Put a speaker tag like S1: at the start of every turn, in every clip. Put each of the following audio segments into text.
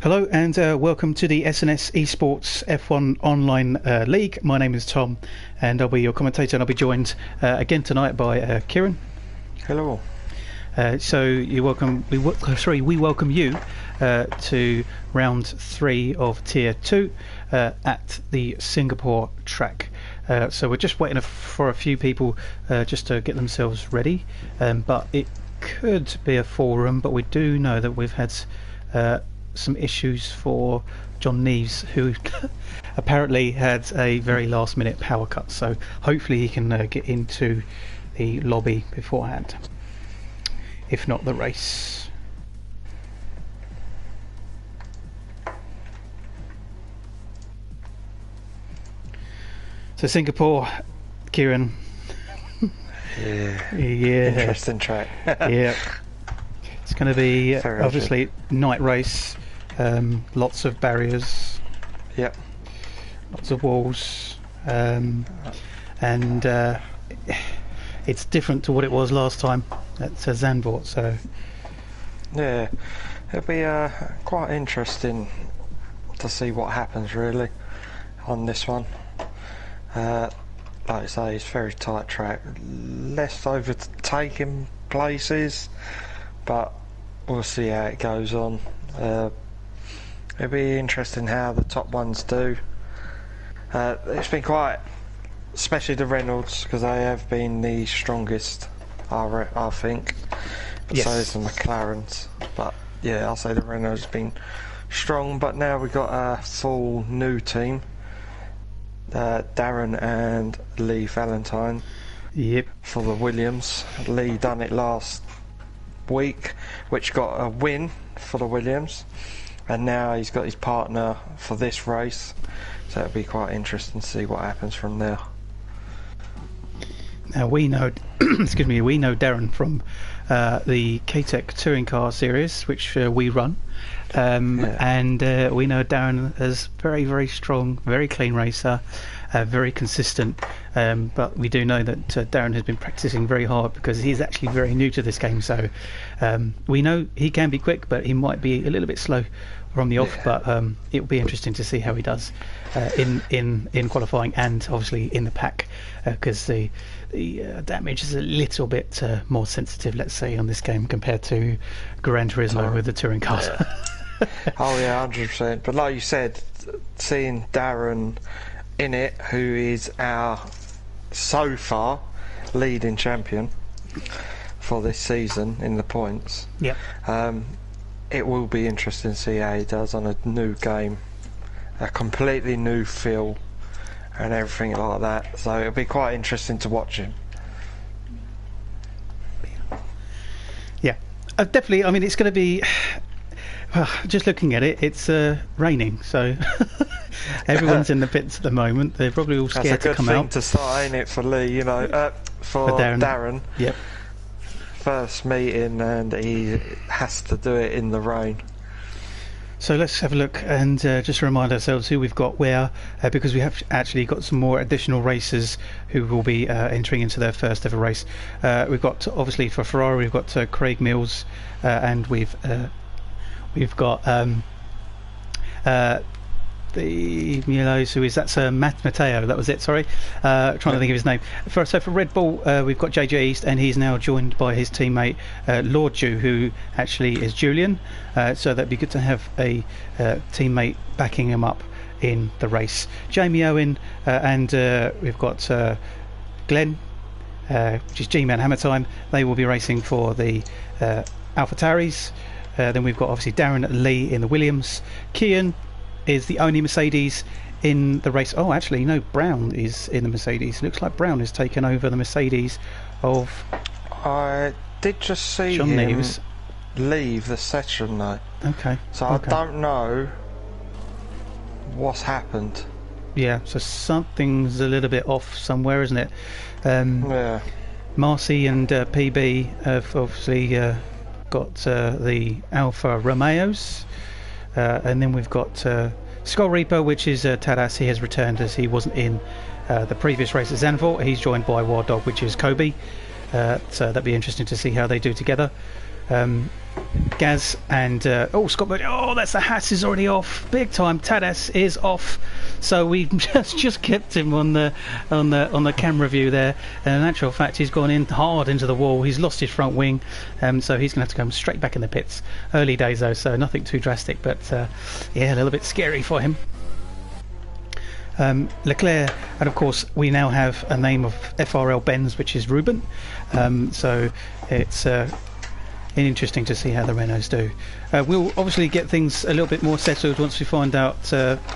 S1: Hello and welcome to the SNS Esports F1 Online League. My name is Tom and I'll be your commentator, and I'll be joined again tonight by Kieran.
S2: Hello.
S1: We welcome you to round 3 of Tier 2 at the Singapore track. So we're just waiting for a few people just to get themselves ready, but it could be a forum, but we do know that we've had some issues for John Neves, who apparently had a very last minute power cut, so hopefully he can get into the lobby beforehand, if not the race. So Singapore, Kieran.
S2: Yeah. Interesting track.
S1: Yeah. It's going to be obviously
S2: good.
S1: Night race, lots of barriers.
S2: Yep.
S1: Lots of walls, and it's different to what it was last time at Zandvoort. So
S2: yeah, it'll be quite interesting to see what happens really on this one. Like I say, it's a very tight track, less overtaking places, but we'll see how it goes on. It'll be interesting how the top ones do. It's been quite, especially the Reynolds, because they have been the strongest, I think. But
S1: yes.
S2: So is the McLarens. But yeah, I'll say the Reynolds has been strong. But now we've got a full new team. Darren and Lee Valentine.
S1: Yep.
S2: For the Williams. Lee done it last week, which got a win for the Williams, and now he's got his partner for this race, so it'll be quite interesting to see what happens from there.
S1: Now we know excuse me, we know Darren from the K-Tech touring car series, which we run, and we know Darren as very, very strong, very clean racer, very consistent, but we do know that Darren has been practicing very hard because he's actually very new to this game, so we know he can be quick, but he might be a little bit slow from the off. But it will be interesting to see how he does in qualifying, and obviously in the pack, because the damage is a little bit more sensitive, let's say, on this game compared to Gran Turismo with the touring cars.
S2: Oh yeah, 100%. But like you said, seeing Darren in it, who is our so far leading champion for this season in the points, it will be interesting to see how he does on a new game, a completely new feel and everything like that, so it'll be quite interesting to watch him.
S1: Yeah, definitely. I mean, it's going to be, well, just looking at it, it's raining, so everyone's in the pits at the moment. They're probably all scared to come out.
S2: That's a good thing to start, ain't it, for Lee, you know, for Darren.
S1: Yep.
S2: First meeting, and he has to do it in the rain.
S1: So let's have a look and just remind ourselves who we've got where, because we have actually got some more additional racers who will be entering into their first ever race. We've got, obviously, for Ferrari, we've got Craig Mills, and we've got that's Matteo, that was it, sorry, trying to think of his name. For Red Bull, we've got JJ East, and he's now joined by his teammate Lord Jew, who actually is Julian, so that'd be good to have a teammate backing him up in the race. Jamie Owen, and we've got Glenn, which is G-Man Hammer Time. They will be racing for the AlphaTauris. Then we've got obviously Darren and Lee in the Williams. Kian is the only Mercedes in the race. Oh, actually, no, Brown is in the Mercedes. Looks like Brown has taken over the Mercedes of...
S2: I did just see
S1: John
S2: him
S1: Neves
S2: leave the session, though.
S1: Okay.
S2: So I don't know what's happened.
S1: Yeah, so something's a little bit off somewhere, isn't it?
S2: Yeah.
S1: Marcy and PB have obviously got the Alfa Romeos. And then we've got Skull Reaper, which is Tadas. He has returned as he wasn't in the previous race at Zandvoort. He's joined by Wild Dog, which is Kobe. So that'd be interesting to see how they do together. Gaz and Scott, that's the Haas is already off big time. Tadas is off, so we just kept him on the camera view there. And in actual fact, he's gone in hard into the wall. He's lost his front wing, so he's going to have to come straight back in the pits. Early days though, so nothing too drastic, but yeah, a little bit scary for him. Leclerc, and of course we now have a name of FRL Benz, which is Ruben, so it's interesting to see how the Renaults do. We'll obviously get things a little bit more settled once we find out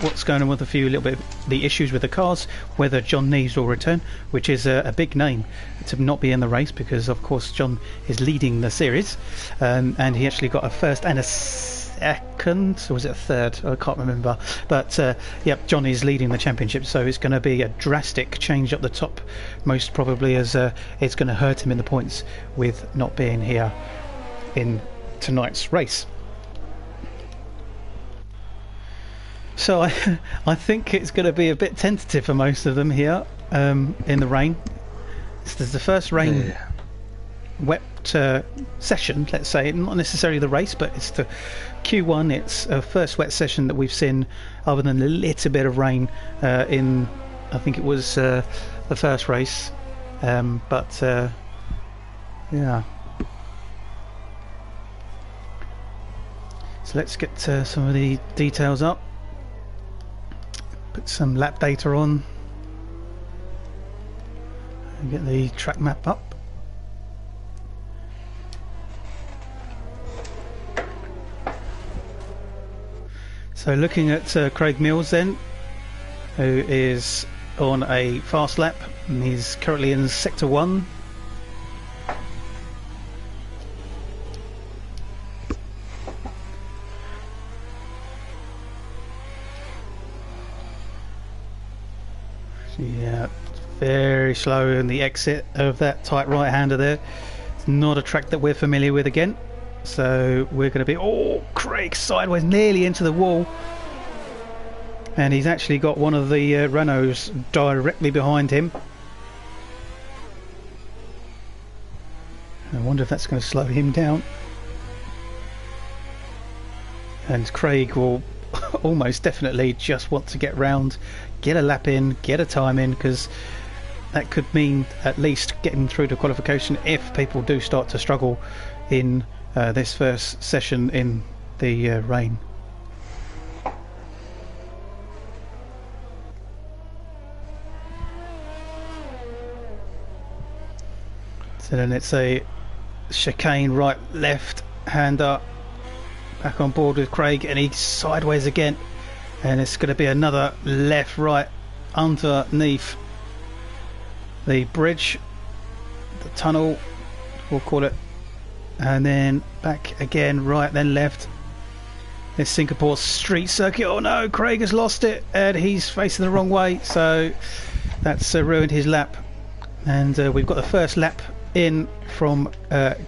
S1: what's going on with little bit the issues with the cars, whether John Neves will return, which is a big name to not be in the race, because of course John is leading the series, and he actually got a first and a second, or was it a third? I can't remember, but yep, John is leading the championship, so it's going to be a drastic change up the top, most probably, as it's going to hurt him in the points with not being here in tonight's race. So I think it's going to be a bit tentative for most of them here in the rain. This is the first rain wet session, let's say, not necessarily the race, but it's the Q1. It's a first wet session that we've seen, other than a little bit of rain in, I think it was the first race, but yeah. So let's get some of the details up. Put some lap data on. And get the track map up. So looking at Craig Mills then, who is on a fast lap, and he's currently in Sector 1. Yeah, very slow in the exit of that tight right-hander there. It's not a track that we're familiar with again, so we're going to be... Oh, Craig sideways, nearly into the wall. And he's actually got one of the Renaults directly behind him. I wonder if that's going to slow him down. And Craig will almost definitely just want to get round, get a lap in, get a time in, because that could mean at least getting through to qualification if people do start to struggle in this first session in the rain. So then it's a chicane, right, left, hand up, back on board with Craig, and he's sideways again, and it's going to be another left, right, underneath the bridge, the tunnel, we'll call it, and then back again, right, then left. This Singapore street circuit. Oh no, Craig has lost it, and he's facing the wrong way, so that's ruined his lap. And we've got the first lap in from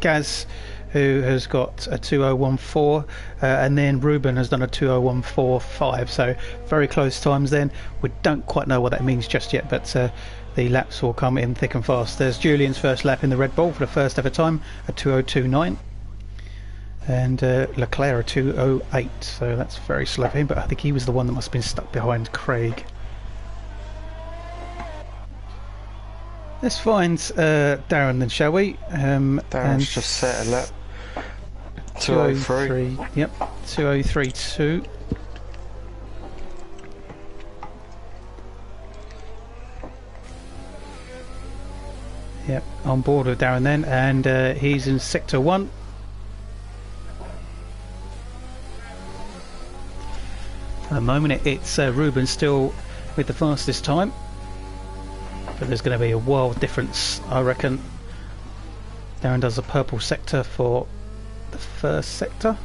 S1: Gaz, who has got a 2014, and then Ruben has done a 2014.5, so very close times then. We don't quite know what that means just yet, but the laps will come in thick and fast. There's Julian's first lap in the Red Bull for the first ever time, a 2029, and Leclerc a 208, so that's very slow for him, but I think he was the one that must have been stuck behind Craig. Let's find Darren then, shall we?
S2: Darren's just set a lap. 203.
S1: Yep, 2032. Yep, on board with Darren then, and he's in Sector 1. At the moment it's Ruben still with the fastest time, but there's going to be a world difference, I reckon. Darren does a purple sector for the first sector.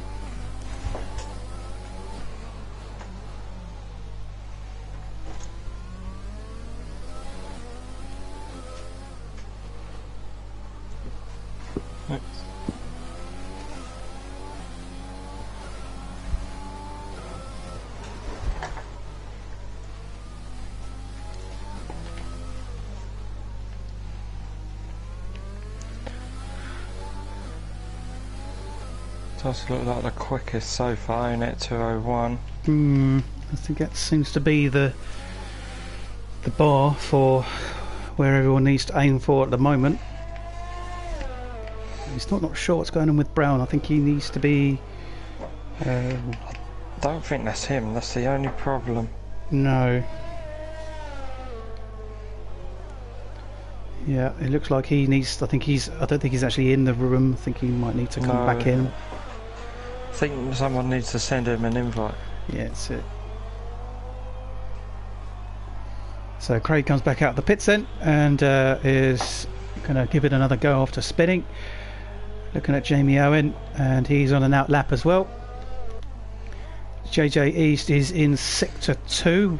S2: Does look like the quickest so far, ain't it? 2:01.
S1: I think that seems to be the bar for where everyone needs to aim for at the moment. He's not sure what's going on with Brown. I think he needs to be...
S2: Don't think that's him, that's the only problem.
S1: No. Yeah, it looks like he needs... I don't think he's actually in the room. I think he might need to come back in.
S2: I think someone needs to send him an invite.
S1: Yeah, that's it. So Craig comes back out of the pits then and is going to give it another go after spinning. Looking at Jamie Owen, and he's on an out lap as well. JJ East is in sector 2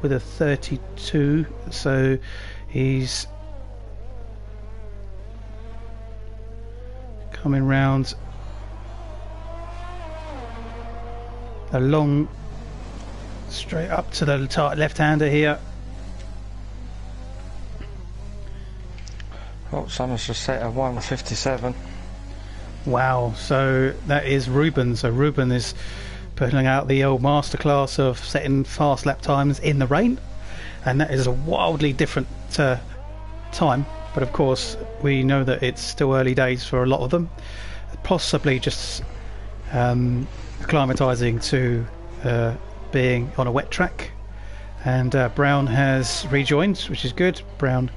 S1: with a 32, so he's coming round along straight up to the left-hander here.
S2: Oh, someone's just set a 1:57.
S1: Wow, so that is Ruben. So Ruben is putting out the old masterclass of setting fast lap times in the rain, and that is a wildly different time. But of course, we know that it's still early days for a lot of them, possibly just acclimatising to being on a wet track. And Brown has rejoined, which is good. Brown,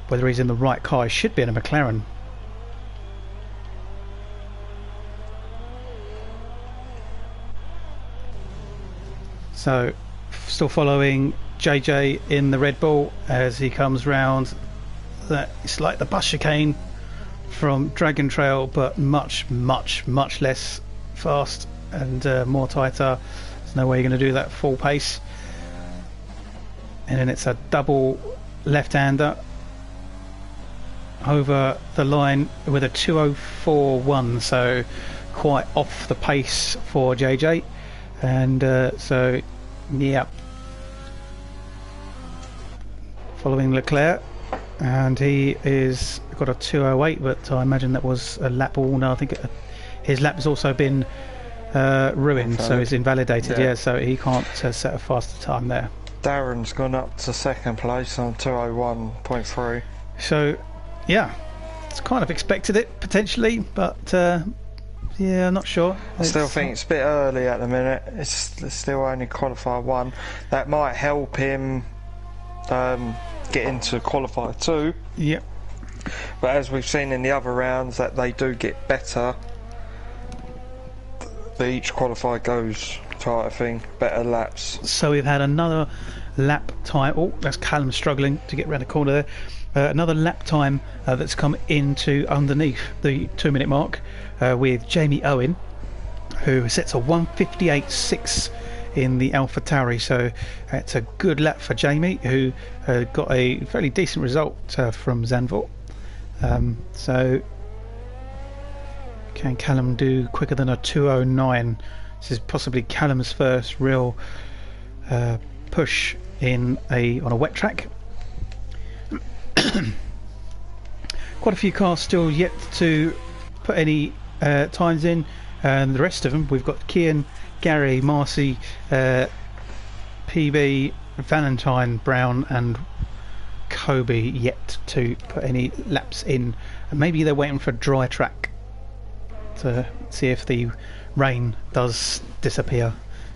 S1: whether he's in the right car, he should be in a McLaren. So, still following JJ in the Red Bull as he comes round. It's like the bus chicane from Dragon Trail, but much less fast and more tighter. There's no way you're going to do that full pace. And then it's a double left-hander over the line with a 2:04.1, so quite off the pace for JJ. And so, yeah, following Leclerc, and he is got a 2:08, but I imagine that was a lap all. No, I think his lap has also been ruined, so it's invalidated. Yeah, so he can't set a faster time there.
S2: Darren's gone up to second place on 2:01.3.
S1: So, yeah, it's kind of expected it potentially, but yeah, I'm not sure.
S2: I still think it's a bit early at the minute. It's still only qualifier 1. That might help him get into qualifier 2.
S1: Yep.
S2: But as we've seen in the other rounds, that they do get better. Each qualifier goes type of thing, better laps.
S1: So we've had another lap time. Oh, that's Callum struggling to get around the corner there. Another lap time that's come into underneath the 2-minute mark with Jamie Owen, who sets a 1:58.6 in the Alpha Tauri. So it's a good lap for Jamie, who got a fairly decent result from Zandvoort. So can Callum do quicker than a 2:09? This is possibly Callum's first real push on a wet track. Quite a few cars still yet to put any times in, and the rest of them, we've got Kian, Gary, Marcy, PB, Valentine, Brown and Kobe yet to put any laps in. And maybe they're waiting for a dry track to see if the rain does disappear,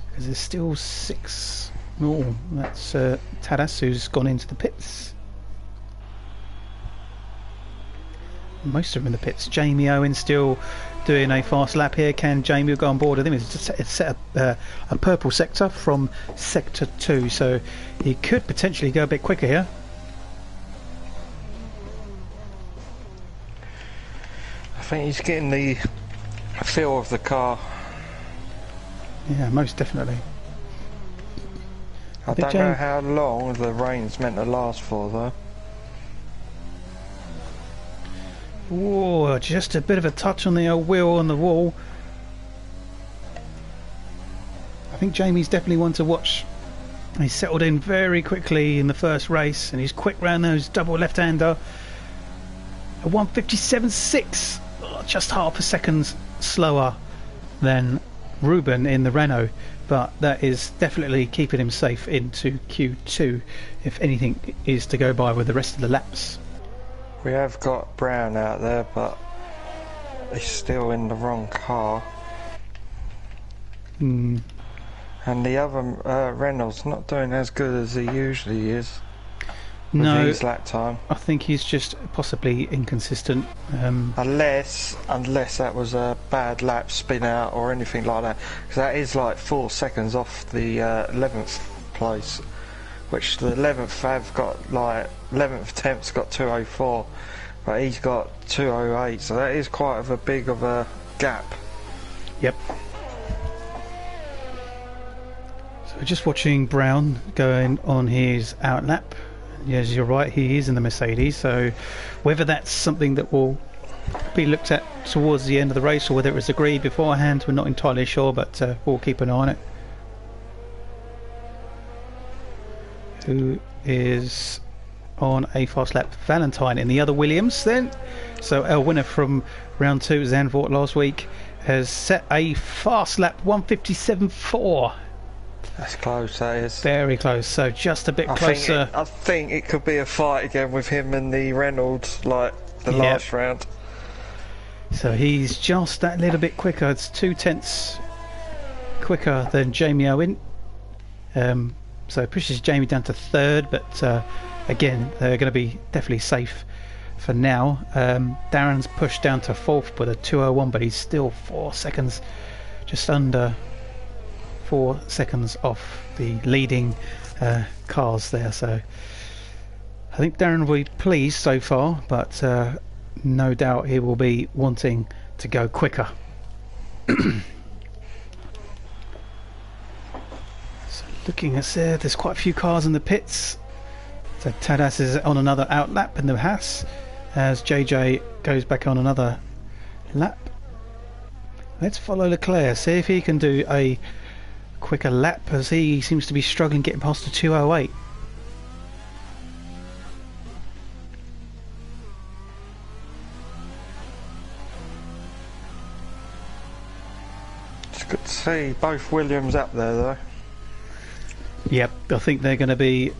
S1: because there's still 6 more. That's Tadas, who's gone into the pits. Most of them in the pits. Jamie Owen still doing a fast lap here. Can Jamie go on board with him? It's set a purple sector from sector 2, so he could potentially go a bit quicker here.
S2: I think he's getting the feel of the car.
S1: Yeah, most definitely.
S2: I don't know how long the rain's meant to last for though.
S1: Whoa, just a bit of a touch on the old wheel on the wall. I think Jamie's definitely one to watch. He settled in very quickly in the first race, and he's quick round those double left-hander. A 1:57.6. Oh, just half a second slower than Ruben in the Renault, but that is definitely keeping him safe into Q2 if anything is to go by with the rest of the laps.
S2: We have got Brown out there, but he's still in the wrong car. And the other Reynolds not doing as good as he usually is.
S1: No,
S2: his lap time.
S1: I think he's just possibly inconsistent.
S2: Unless that was a bad lap spin out or anything like that, because that is like 4 seconds off the 11th place, which the 11th have got like 11th attempt's got 2:04, but he's got 2:08, so that is quite of a big of a gap.
S1: Yep. So we're just watching Brown going on his out lap. Yes, you're right, he is in the Mercedes, so whether that's something that will be looked at towards the end of the race or whether it was agreed beforehand, we're not entirely sure, but we'll keep an eye on it. Who is on a fast lap? Valentine in the other Williams then. So our winner from round 2, Zandvoort last week, has set a fast lap 1:57.4.
S2: That's close, that is.
S1: Very close, so just a bit closer.
S2: I think it could be a fight again with him and the Reynolds, like the last round.
S1: So he's just that little bit quicker. It's 2/10 quicker than Jamie Owen. So it pushes Jamie down to 3rd, but again, they're going to be definitely safe for now. Darren's pushed down to 4th with a 2:01, but he's still 4 seconds, just under 4 seconds off the leading cars there. So I think Darren will be pleased so far, but no doubt he will be wanting to go quicker. So looking at there's quite a few cars in the pits. So Tadas is on another out lap in the Haas as JJ goes back on another lap. Let's follow Leclerc, see if he can do a quicker lap, as he seems to be struggling getting past the 2:08.
S2: It's good to see both Williams up there though.
S1: Yep, I think they're going to be,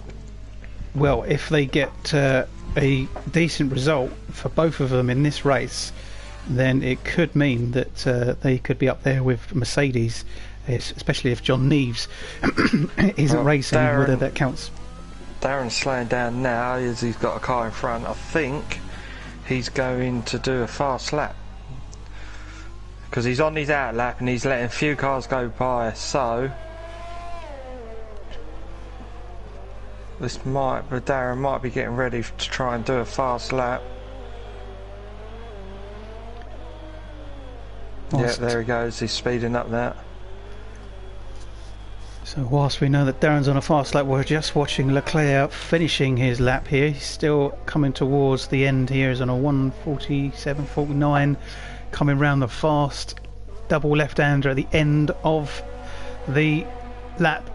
S1: well, if they get a decent result for both of them in this race, then it could mean that they could be up there with Mercedes, especially if John Neves isn't racing, whether that counts.
S2: Darren's slowing down now as he's got a car in front. I think he's going to do a fast lap because he's on his out lap and he's letting a few cars go by, so Darren might be getting ready to try and do a fast lap. Yeah, there he goes, he's speeding up now.
S1: So whilst we know that Darren's on a fast lap, we're just watching Leclerc finishing his lap here. He's still coming towards the end here. He's on a 1:47.49, coming round the fast double left-hander at the end of the lap.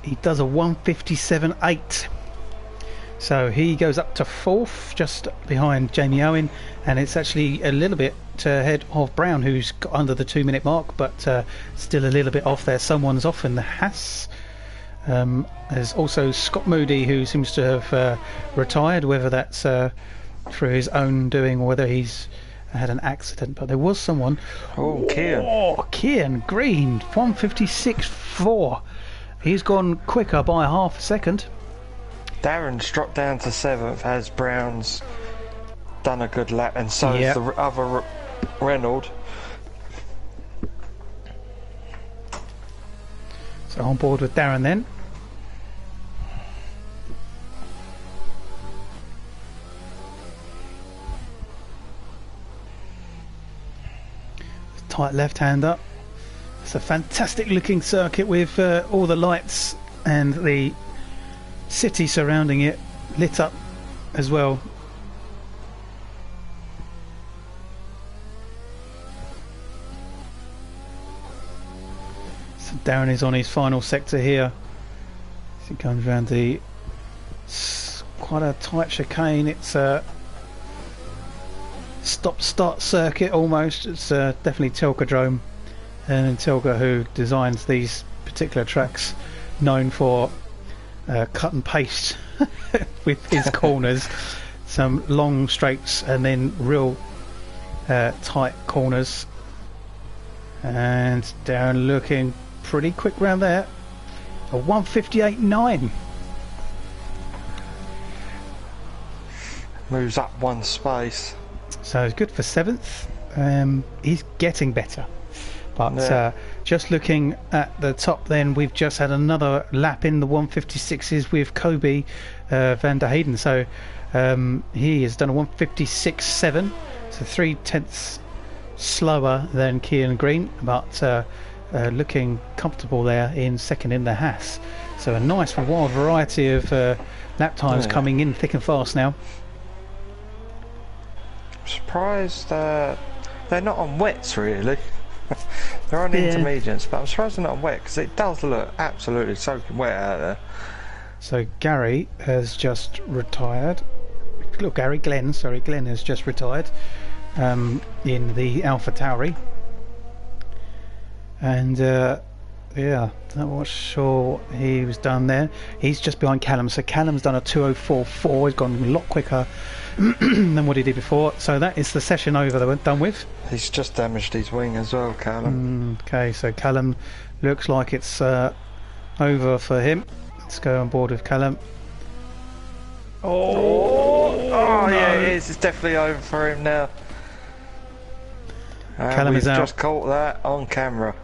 S1: He does a 1:57.8. So he goes up to 4th, just behind Jamie Owen, and it's actually a little bit ahead of Brown, who's got under the 2-minute mark, but still a little bit off there. Someone's off in the Haas. There's also Scott Moody, who seems to have retired, whether that's through his own doing or whether he's had an accident. But there was someone.
S2: Oh, Kian.
S1: Oh, Kian Green, 1:56.4. He's gone quicker by half a second.
S2: Darren's dropped down to 7th as Brown's done a good lap, and so is the other Reynolds.
S1: So on board with Darren then. Tight left-hander. It's a fantastic looking circuit with all the lights and the city surrounding it lit up as well. So Darren is on his final sector here. As he comes around quite a tight chicane. It's stop-start circuit almost. It's definitely Tilkadrome, and Tilka, who designs these particular tracks, known for cut and paste with his corners, some long straights and then real tight corners, and Darren looking pretty quick round there. A 1:58.9.
S2: Moves up one space.
S1: So it's good for 7th. He's getting better. But just looking at the top then, we've just had another lap in the 156s with Kobe van der Hayden. So he has done a 156.7, so 3/10 slower than Kian Green, but looking comfortable there in second in the Haas. So a nice wide variety of lap times coming in thick and fast now.
S2: Surprised they're not on wets really. They're on intermediates, but I'm surprised they're not on wet because it does look absolutely soaking wet out there.
S1: So Gary has just retired. Look, Glenn has just retired in the Alpha Tauri. And yeah, I'm not sure what he was done there. He's just behind Callum, so Callum's done a 2:04.4. He's gone a lot quicker than what he did before. So that is the session over that we're done with.
S2: He's just damaged his wing as well, Callum.
S1: Okay, so Callum looks like it's over for him. Let's go on board with Callum.
S2: Oh no. Yeah, it is. It's definitely over for him now.
S1: Callum is out.
S2: Just caught that on camera.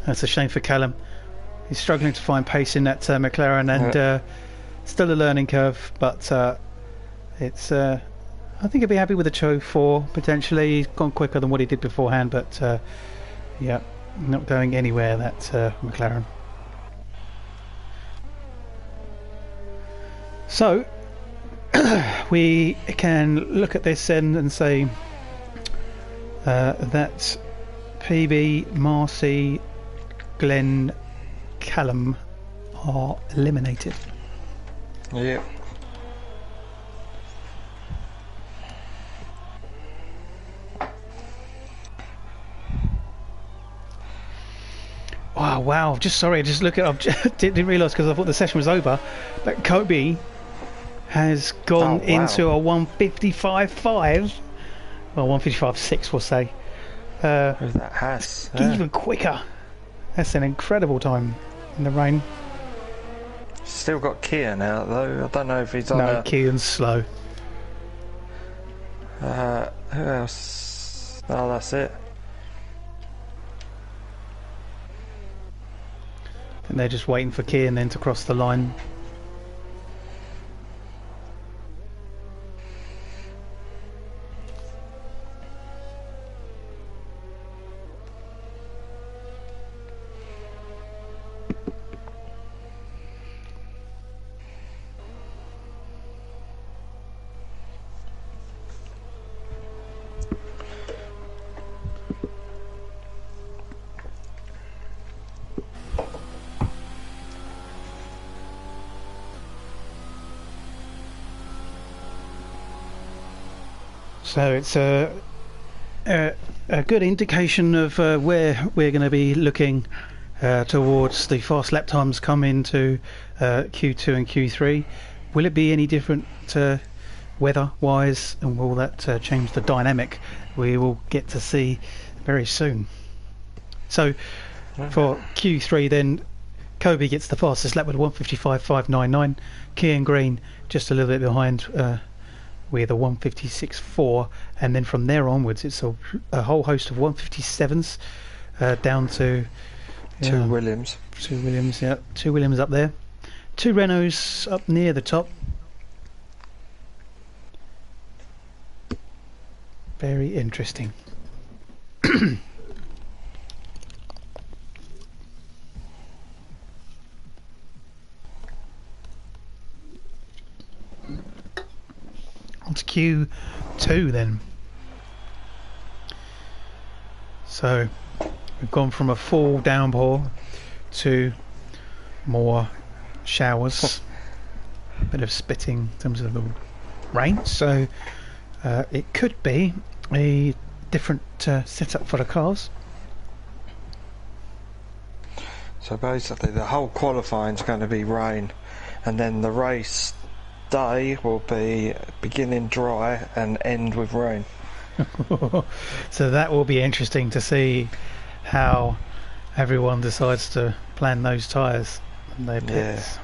S1: That's a shame for Callum. He's struggling to find pace in that McLaren, and still a learning curve, but it's I think he'll be happy with a 2:04 potentially. He's gone quicker than what he did beforehand, but yeah, not going anywhere, that McLaren. So we can look at this and say that PB, Marcy, Glenn, Callum are eliminated.
S2: Yep.
S1: Oh wow! Just look at. I didn't realise because I thought the session was over, but Kobe has gone into a 1:55.5, well 1:55.6 we'll say.
S2: Who's that Haas?
S1: Even quicker. That's an incredible time in the rain.
S2: Still got Kian out though. I don't know if he's on.
S1: No, Kian's slow.
S2: Who else? Oh, that's it.
S1: And they're just waiting for Kian then to cross the line. So it's a good indication of where we're going to be looking towards the fast lap times come into Q2 and Q3. Will it be any different weather-wise, and will that change the dynamic? We will get to see very soon. So for Q3 then, Kobe gets the fastest lap with 1:55.599. Kian Green just a little bit behind with a 1:56.4, and then from there onwards it's a whole host of 1:57s down to
S2: two Williams.
S1: Two Williams up there. Two Renaults up near the top. Very interesting. On to Q2 then. So we've gone from a full downpour to more showers. Bit of spitting in terms of the rain, so it could be a different setup for the cars.
S2: So basically the whole qualifying is going to be rain, and then the race day will be beginning dry and end with rain.
S1: So that will be interesting to see how everyone decides to plan those tyres and their pits.
S2: Yeah.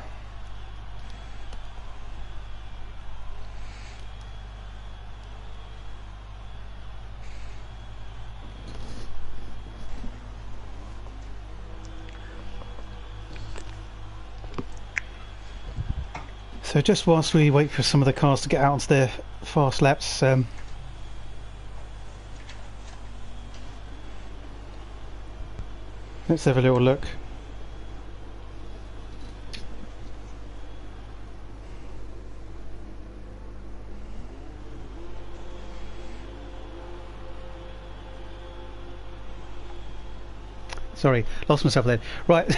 S1: So just whilst we wait for some of the cars to get out onto their fast laps, let's have a little look. Sorry, lost myself then. Right,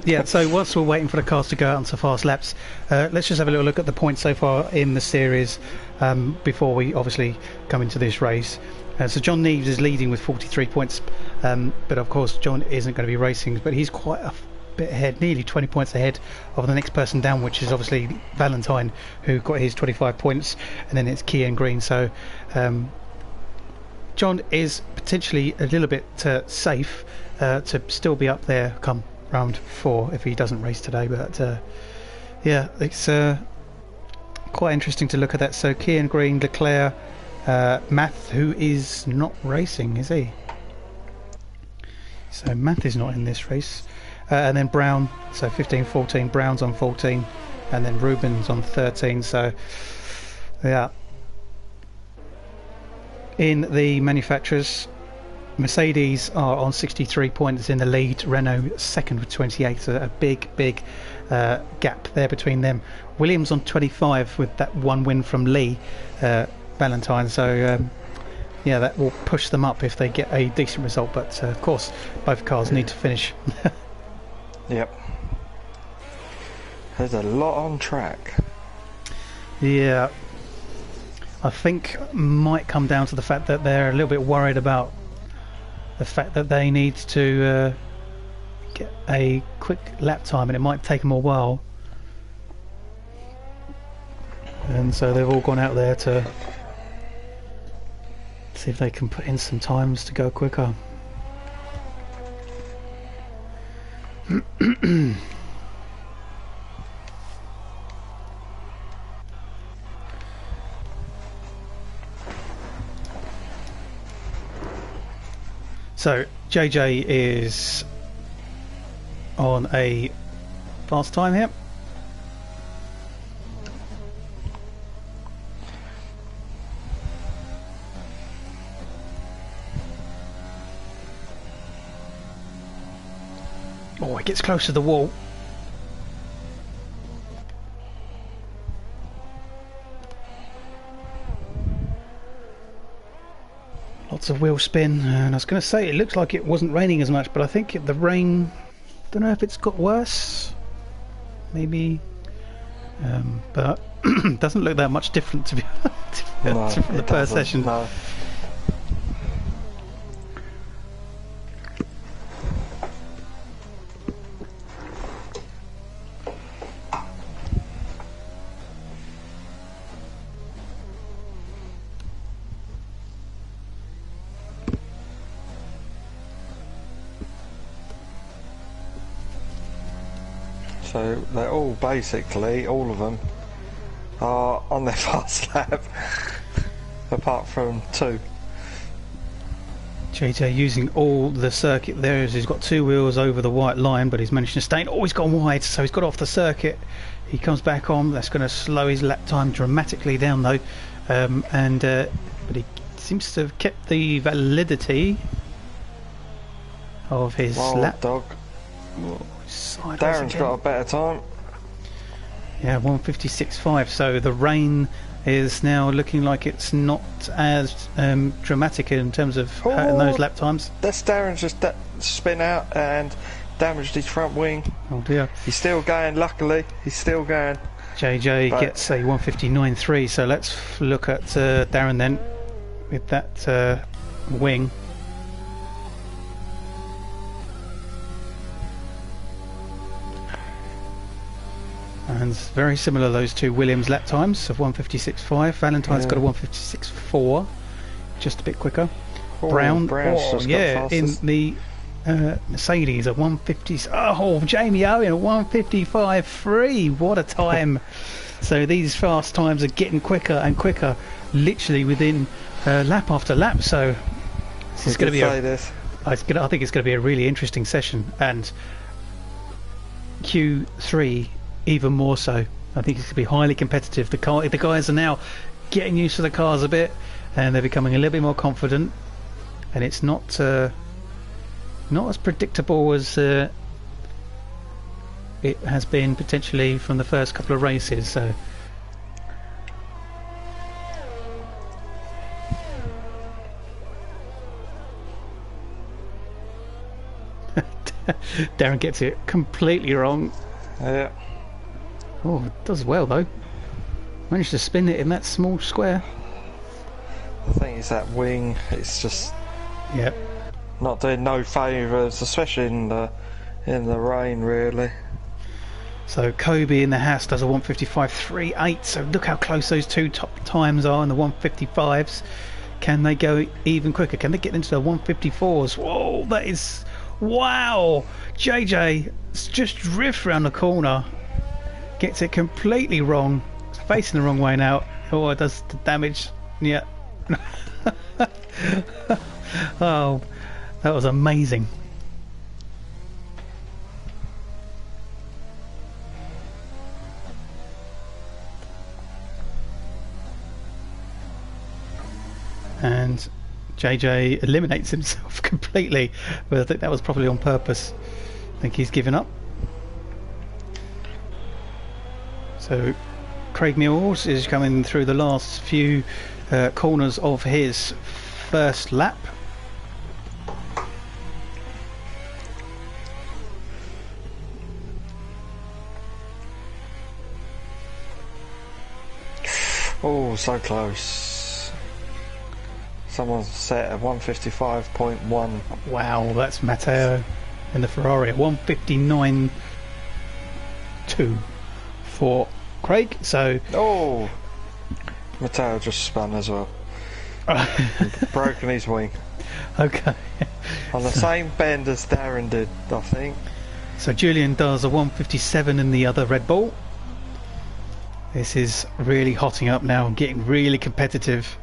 S1: yeah, so whilst we're waiting for the cars to go out onto fast laps, let's just have a little look at the points so far in the series before we obviously come into this race. So John Neves is leading with 43 points, but of course John isn't going to be racing, but he's quite a bit ahead, nearly 20 points ahead of the next person down, which is obviously Valentine, who got his 25 points, and then it's Kian Green. So John is potentially a little bit safe to still be up there come round 4 if he doesn't race today, but yeah, it's quite interesting to look at that. So Kian Green, Leclerc, Math, who is not racing, is he? So Math is not in this race, and then Brown, so 15-14, Brown's on 14, and then Rubens on 13. So yeah, in the manufacturers, Mercedes are on 63 points in the lead, Renault second with 28, so a big gap there between them. Williams on 25 with that one win from Lee Valentine, so yeah, that will push them up if they get a decent result, but of course both cars need to finish.
S2: Yep, there's a lot on track.
S1: Yeah, I think might come down to the fact that they're a little bit worried about the fact that they need to get a quick lap time, and it might take them a while, and so they've all gone out there to see if they can put in some times to go quicker. So JJ is on a fast time here. Oh, it gets close to the wall. Lots of wheel spin, and I was going to say it looks like it wasn't raining as much, but I think the rain, don't know if it's got worse, maybe, but doesn't look that much different to be honest, from the first session.
S2: No. So they're all basically, all of them are on their fast lap, apart from 2.
S1: JJ using all the circuit there, as he's got 2 wheels over the white line, but he's managed to stay. Oh, he's gone wide, so he's got off the circuit. He comes back on. That's going to slow his lap time dramatically down, though. But he seems to have kept the validity of his lap.
S2: Dog. Darren's got a better time.
S1: Yeah, 156.5. So the rain is now looking like it's not as dramatic in terms of hurting those lap times.
S2: That's Darren's just spin out and damaged his front wing.
S1: Oh dear.
S2: He's still going, luckily. He's still going.
S1: JJ gets a 159.3, so let's look at Darren then with that wing. And very similar, those two Williams lap times of 156.5. Valentine's got a 156.4, just a bit quicker. Brown in the Mercedes a 150. Oh, Jamie Owen a 155.3. What a time! So these fast times are getting quicker and quicker, literally within lap after lap. So this is going to be I think it's going to be a really interesting session, and Q3 even more so. I think it's going to be highly competitive. The guys are now getting used to the cars a bit, and they're becoming a little bit more confident, and it's not as predictable as it has been potentially from the first couple of races. So Darren gets it completely wrong.
S2: Yeah.
S1: Oh, it does well though. Managed to spin it in that small square.
S2: I think it's that wing. It's just not doing no favours, especially in the rain, really.
S1: So Kobe in the Haas does a 155.38. So look how close those two top times are in the 155s. Can they go even quicker? Can they get into the 154s? Whoa, that is wow! JJ just drifts around the corner, gets it completely wrong. It's facing the wrong way now. Oh, it does the damage. Yeah. Oh, that was amazing. And JJ eliminates himself completely, but I think that was probably on purpose. I think he's given up. So Craig Mills is coming through the last few corners of his first lap.
S2: Oh, so close. Someone's set at 155.1.
S1: Wow, that's Matteo in the Ferrari at 159.2 for Craig. So
S2: Matteo just spun as well. Broken his wing.
S1: Okay.
S2: On the same bend as Darren did, I think.
S1: So Julian does a 157 in the other Red Bull. This is really hotting up now and getting really competitive.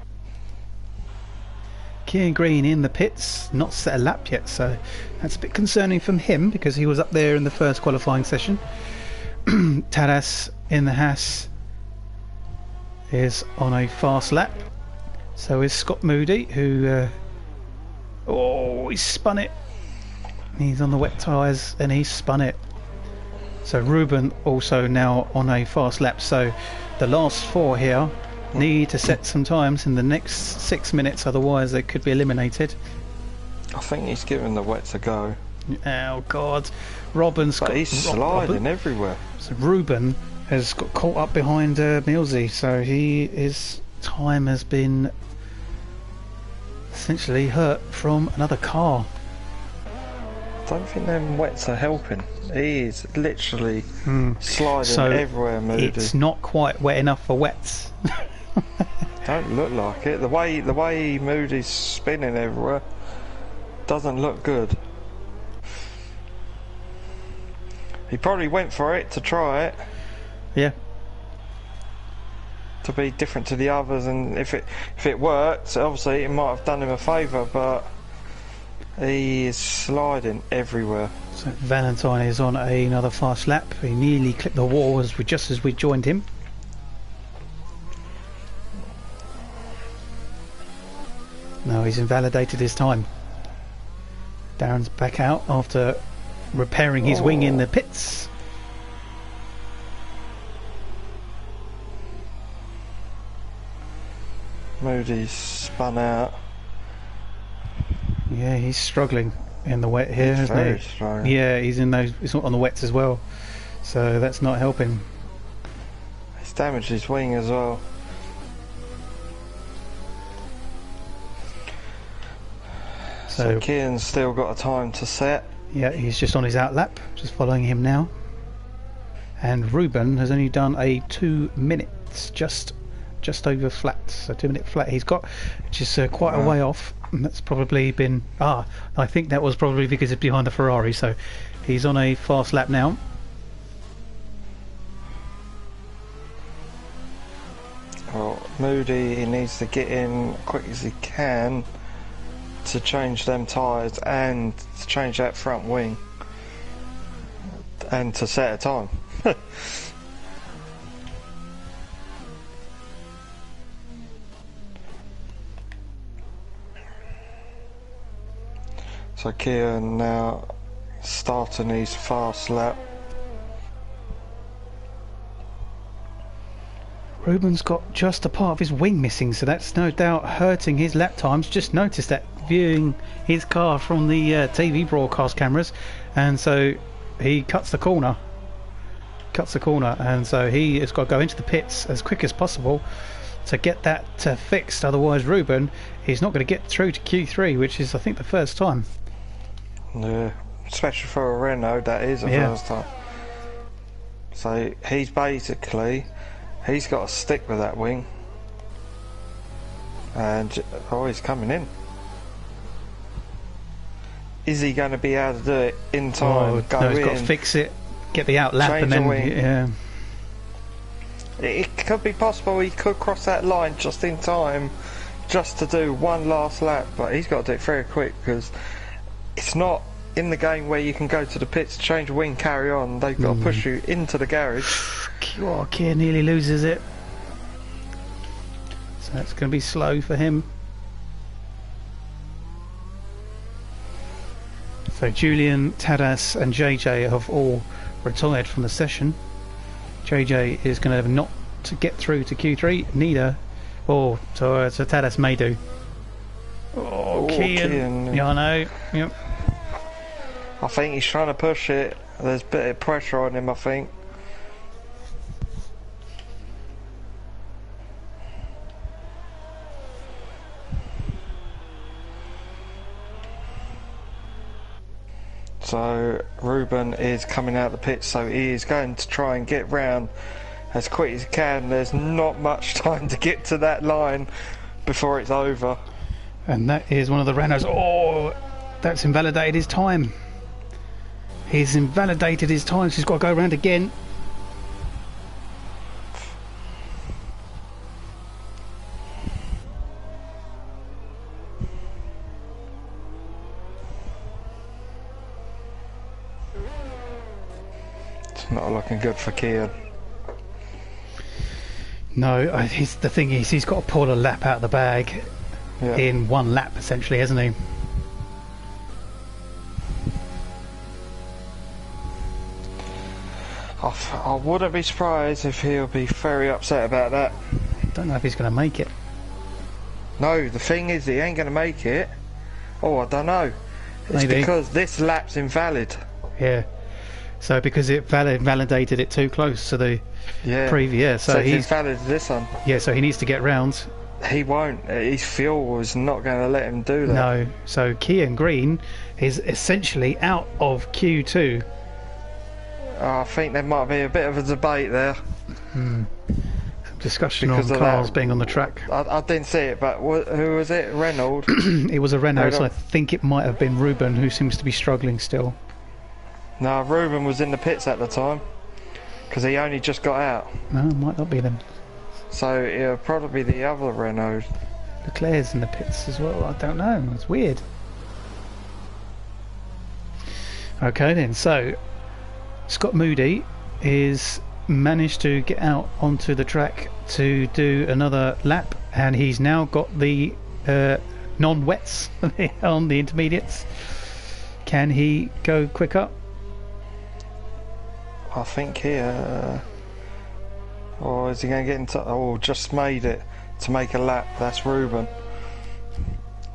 S1: Kieran Green in the pits, not set a lap yet, so that's a bit concerning from him because he was up there in the first qualifying session. Tadas in the Haas is on a fast lap. So is Scott Moody, who he's spun it. He's on the wet tyres and he's spun it. So Ruben also now on a fast lap. So the last four here need to set some times in the next 6 minutes, otherwise they could be eliminated.
S2: I think he's giving the wets a go.
S1: Oh God, he's
S2: sliding everywhere.
S1: So Ruben has got caught up behind Millsy, so his time has been essentially hurt from another car.
S2: I don't think them wets are helping. He is literally sliding everywhere, Moody.
S1: It's not quite wet enough for wets.
S2: Don't look like it. The way Moody's spinning everywhere doesn't look good. He probably went for it to try it.
S1: Yeah.
S2: To be different to the others, and if it worked, obviously it might have done him a favour, but he is sliding everywhere.
S1: So Valentine is on another fast lap. He nearly clipped the wall just as we joined him. No, he's invalidated his time. Darren's back out after repairing his wing in the pits.
S2: Moody's spun out.
S1: Yeah, he's struggling in the wet here, isn't he?
S2: Struggling.
S1: Yeah, he's on the wets as well, so that's not helping.
S2: damaged his wing as well. So Kian's still got a time to set.
S1: Yeah, he's just on his outlap, just following him now. And Ruben has only done a 2 minutes, just over flat. So 2 minute flat he's got, which is quite a way off. And that's probably been I think that was probably because it's behind the Ferrari. So he's on a fast lap now.
S2: Well, Moody, he needs to get in quick as he can to change them tyres and to change that front wing and to set a time. So Kian now starting his fast lap.
S1: Ruben's got just a part of his wing missing, so that's no doubt hurting his lap times. Just noticed that viewing his car from the TV broadcast cameras, and so he cuts the corner, and so he has got to go into the pits as quick as possible to get that fixed. Otherwise, Ruben is not going to get through to Q3, which is, I think, the first time.
S2: Yeah, especially for a Renault, that is the first time. So he's got to stick with that wing. And he's coming in. Is he going to be able to do it in time?
S1: No, he's got to fix it, get the out lap, and then yeah.
S2: It could be possible he could cross that line just in time, just to do one last lap. But he's got to do it very quick, because it's not in the game where you can go to the pits, change wing, carry on. They've got to push you into the garage.
S1: Kia nearly loses it. So it's going to be slow for him. So Julian, Tadas and JJ have all retired from the session. JJ is going to have not to get through to Q3. Neither. So Tadas may do. Kian. Yeah, I know. Yep.
S2: I think he's trying to push it. There's a bit of pressure on him, I think. So Ruben is coming out of the pit, so he is going to try and get round as quick as he can. There's not much time to get to that line before it's over.
S1: And that is one of the Renaults. Oh, that's invalidated his time. He's invalidated his time, so he's got to go around again.
S2: It's not looking good for Kian.
S1: No, the thing is, he's got to pull a lap out of the bag in one lap, essentially, hasn't he?
S2: I wouldn't be surprised if he'll be very upset about that.
S1: Don't know if he's going to make it.
S2: No, the thing is, he ain't going to make it. Oh, I don't know. It's
S1: Maybe.
S2: Because this lap's invalid.
S1: Yeah. So because it validated it too close to the previous.
S2: So he's validated this one.
S1: Yeah, so he needs to get round.
S2: He won't. His fuel was not going to let him do that.
S1: No. So Kian Green is essentially out of Q2.
S2: I think there might be a bit of a debate there.
S1: Some discussion on cars being on the track.
S2: I didn't see it, but who was it? Renault?
S1: It was a Renault, so I think it might have been Ruben, who seems to be struggling still.
S2: No, Ruben was in the pits at the time, because he only just got out.
S1: No, might not be them.
S2: So it'll probably be the other Renault.
S1: Leclerc's in the pits as well, I don't know, it's weird. Okay then, so Scott Moody is managed to get out onto the track to do another lap, and he's now got the non-wets on the intermediates. Can he go quicker?
S2: I think here. Or is he going to get into? Oh, just made it to make a lap. That's Ruben.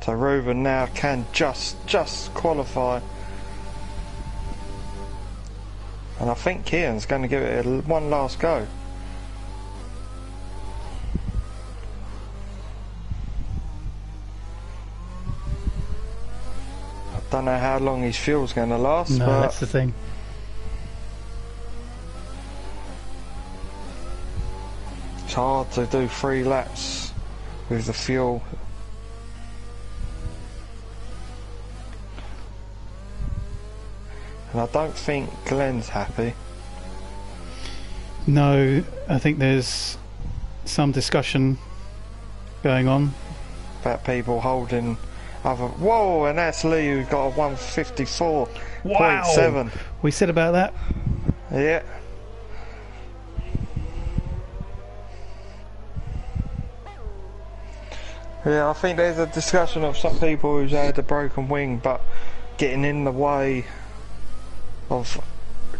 S2: So Ruben now can just qualify. And I think Kian's going to give it one last go. Don't know how long his fuel's going to last.
S1: No,
S2: but
S1: that's the thing.
S2: it's hard to do 3 laps with the fuel. And I don't think Glenn's happy.
S1: No, I think there's some discussion going on
S2: About people holding other... Whoa, and that's Lee who got a 154.7.
S1: Wow. We said about that.
S2: Yeah. Yeah, I think there's a discussion of some people who's had a broken wing but getting in the way of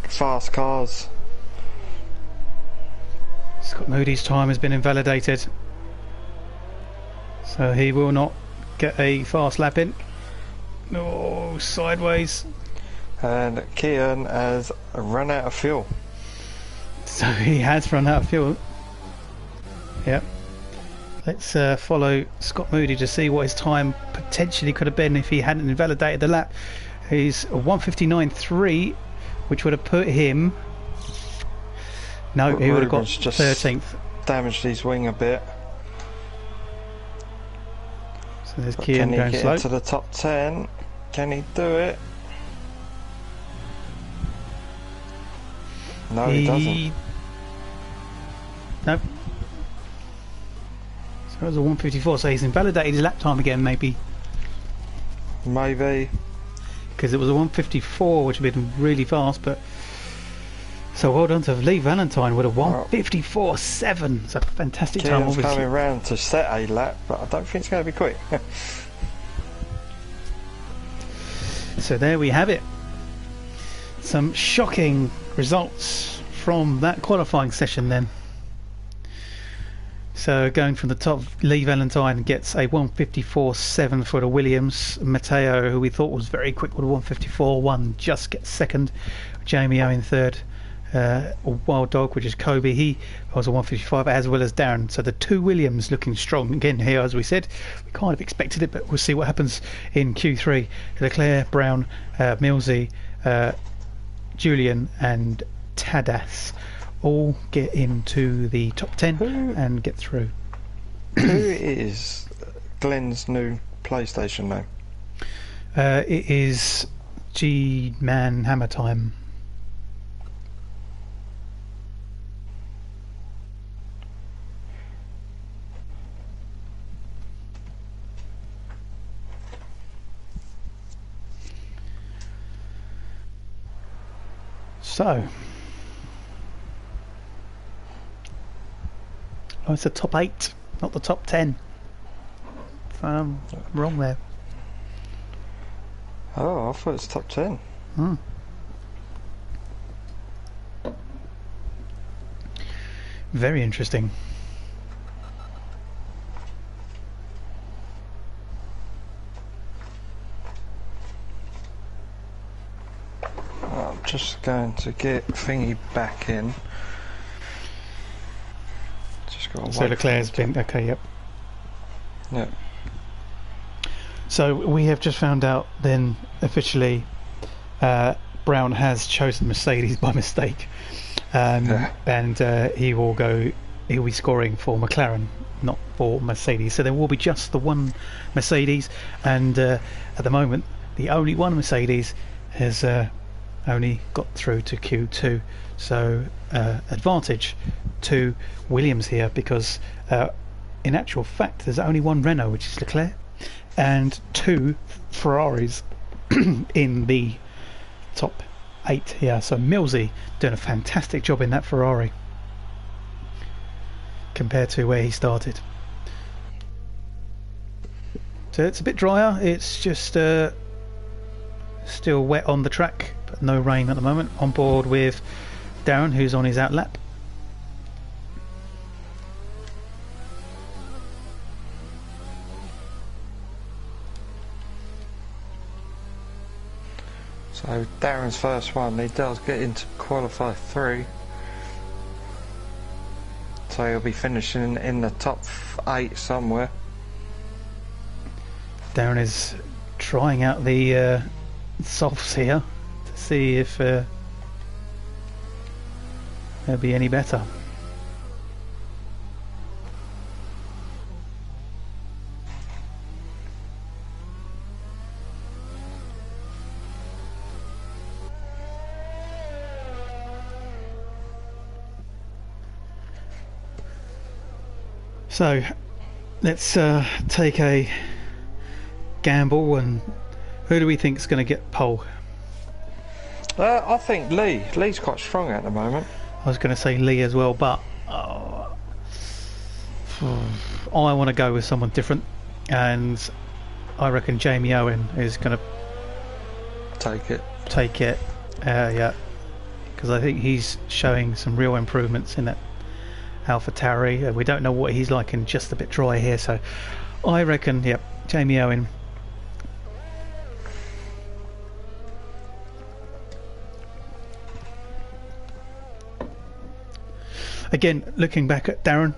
S2: fast cars.
S1: Scott Moody's time has been invalidated, so he will not get a fast lap in. No, sideways.
S2: And Kian has run out of fuel.
S1: So he has run out of fuel. Yep. Let's follow Scott Moody to see what his time potentially could have been if he hadn't invalidated the lap. He's 1:59.3, which would have put him... No, he would have got 13th.
S2: Damaged his wing a bit.
S1: So there's
S2: But
S1: Kian
S2: can he
S1: going
S2: get
S1: slow.
S2: into the top 10? Can he do it? No, he doesn't.
S1: Nope. So it was a 1:54, so he's invalidated his lap time again, maybe.
S2: Maybe.
S1: Because it was a 1:54, which would have been really fast, but... So well done to Lee Valentine with a 1:54.7. It's a fantastic time,
S2: Kian's
S1: obviously.
S2: coming round to set a lap, but I don't think it's going to be quick.
S1: So there we have it. Some shocking results from that qualifying session then. So going from the top, Lee Valentine gets a 1:54.7 for the Williams. Matteo, who we thought was very quick with a 1:54.1, just gets second. Jamie Owen third. Wild Dog, which is Kobe, he was a 1:55, as well as Darren. So the 2 Williams looking strong again here, as we said. We kind of expected it, but we'll see what happens in Q3. Leclerc, Brown, Millsy, Julian and Tadas all get into the top 10 and get through.
S2: Who is Glenn's new PlayStation name?
S1: It is G-Man Hammer Time. So, oh, it's the top 8, not the top 10. So I'm wrong there.
S2: Oh, I thought it's top 10.
S1: Very interesting.
S2: I'm just going to get Thingy back in. Just got to
S1: So Leclerc's been okay. Yep.
S2: Yeah.
S1: So we have just found out then officially Brown has chosen Mercedes by mistake, and he'll be scoring for McLaren, not for Mercedes. So there will be just the one Mercedes, and at the moment the only one Mercedes has only got through to Q2. So advantage to Williams here, because in actual fact there's only one Renault, which is Leclerc, and 2 Ferraris in the top 8 here. So Millsy doing a fantastic job in that Ferrari compared to where he started. So it's a bit drier, it's just still wet on the track, but no rain at the moment. On board with Darren, who's on his out lap.
S2: So Darren's first one, he does get into qualify 3. So he'll be finishing in the top 8 somewhere.
S1: Darren is trying out the softs here to see if they'll be any better. So let's take a gamble, and who do we think is going to get pole?
S2: I think Lee. Lee's quite strong at the moment.
S1: I was going to say Lee as well, but I want to go with someone different, and I reckon Jamie Owen is going to
S2: take it.
S1: Yeah, because I think he's showing some real improvements in that Alpha Tauri. We don't know what he's like in just a bit dry here, so I reckon, yep, Jamie Owen. Again, looking back at Darren,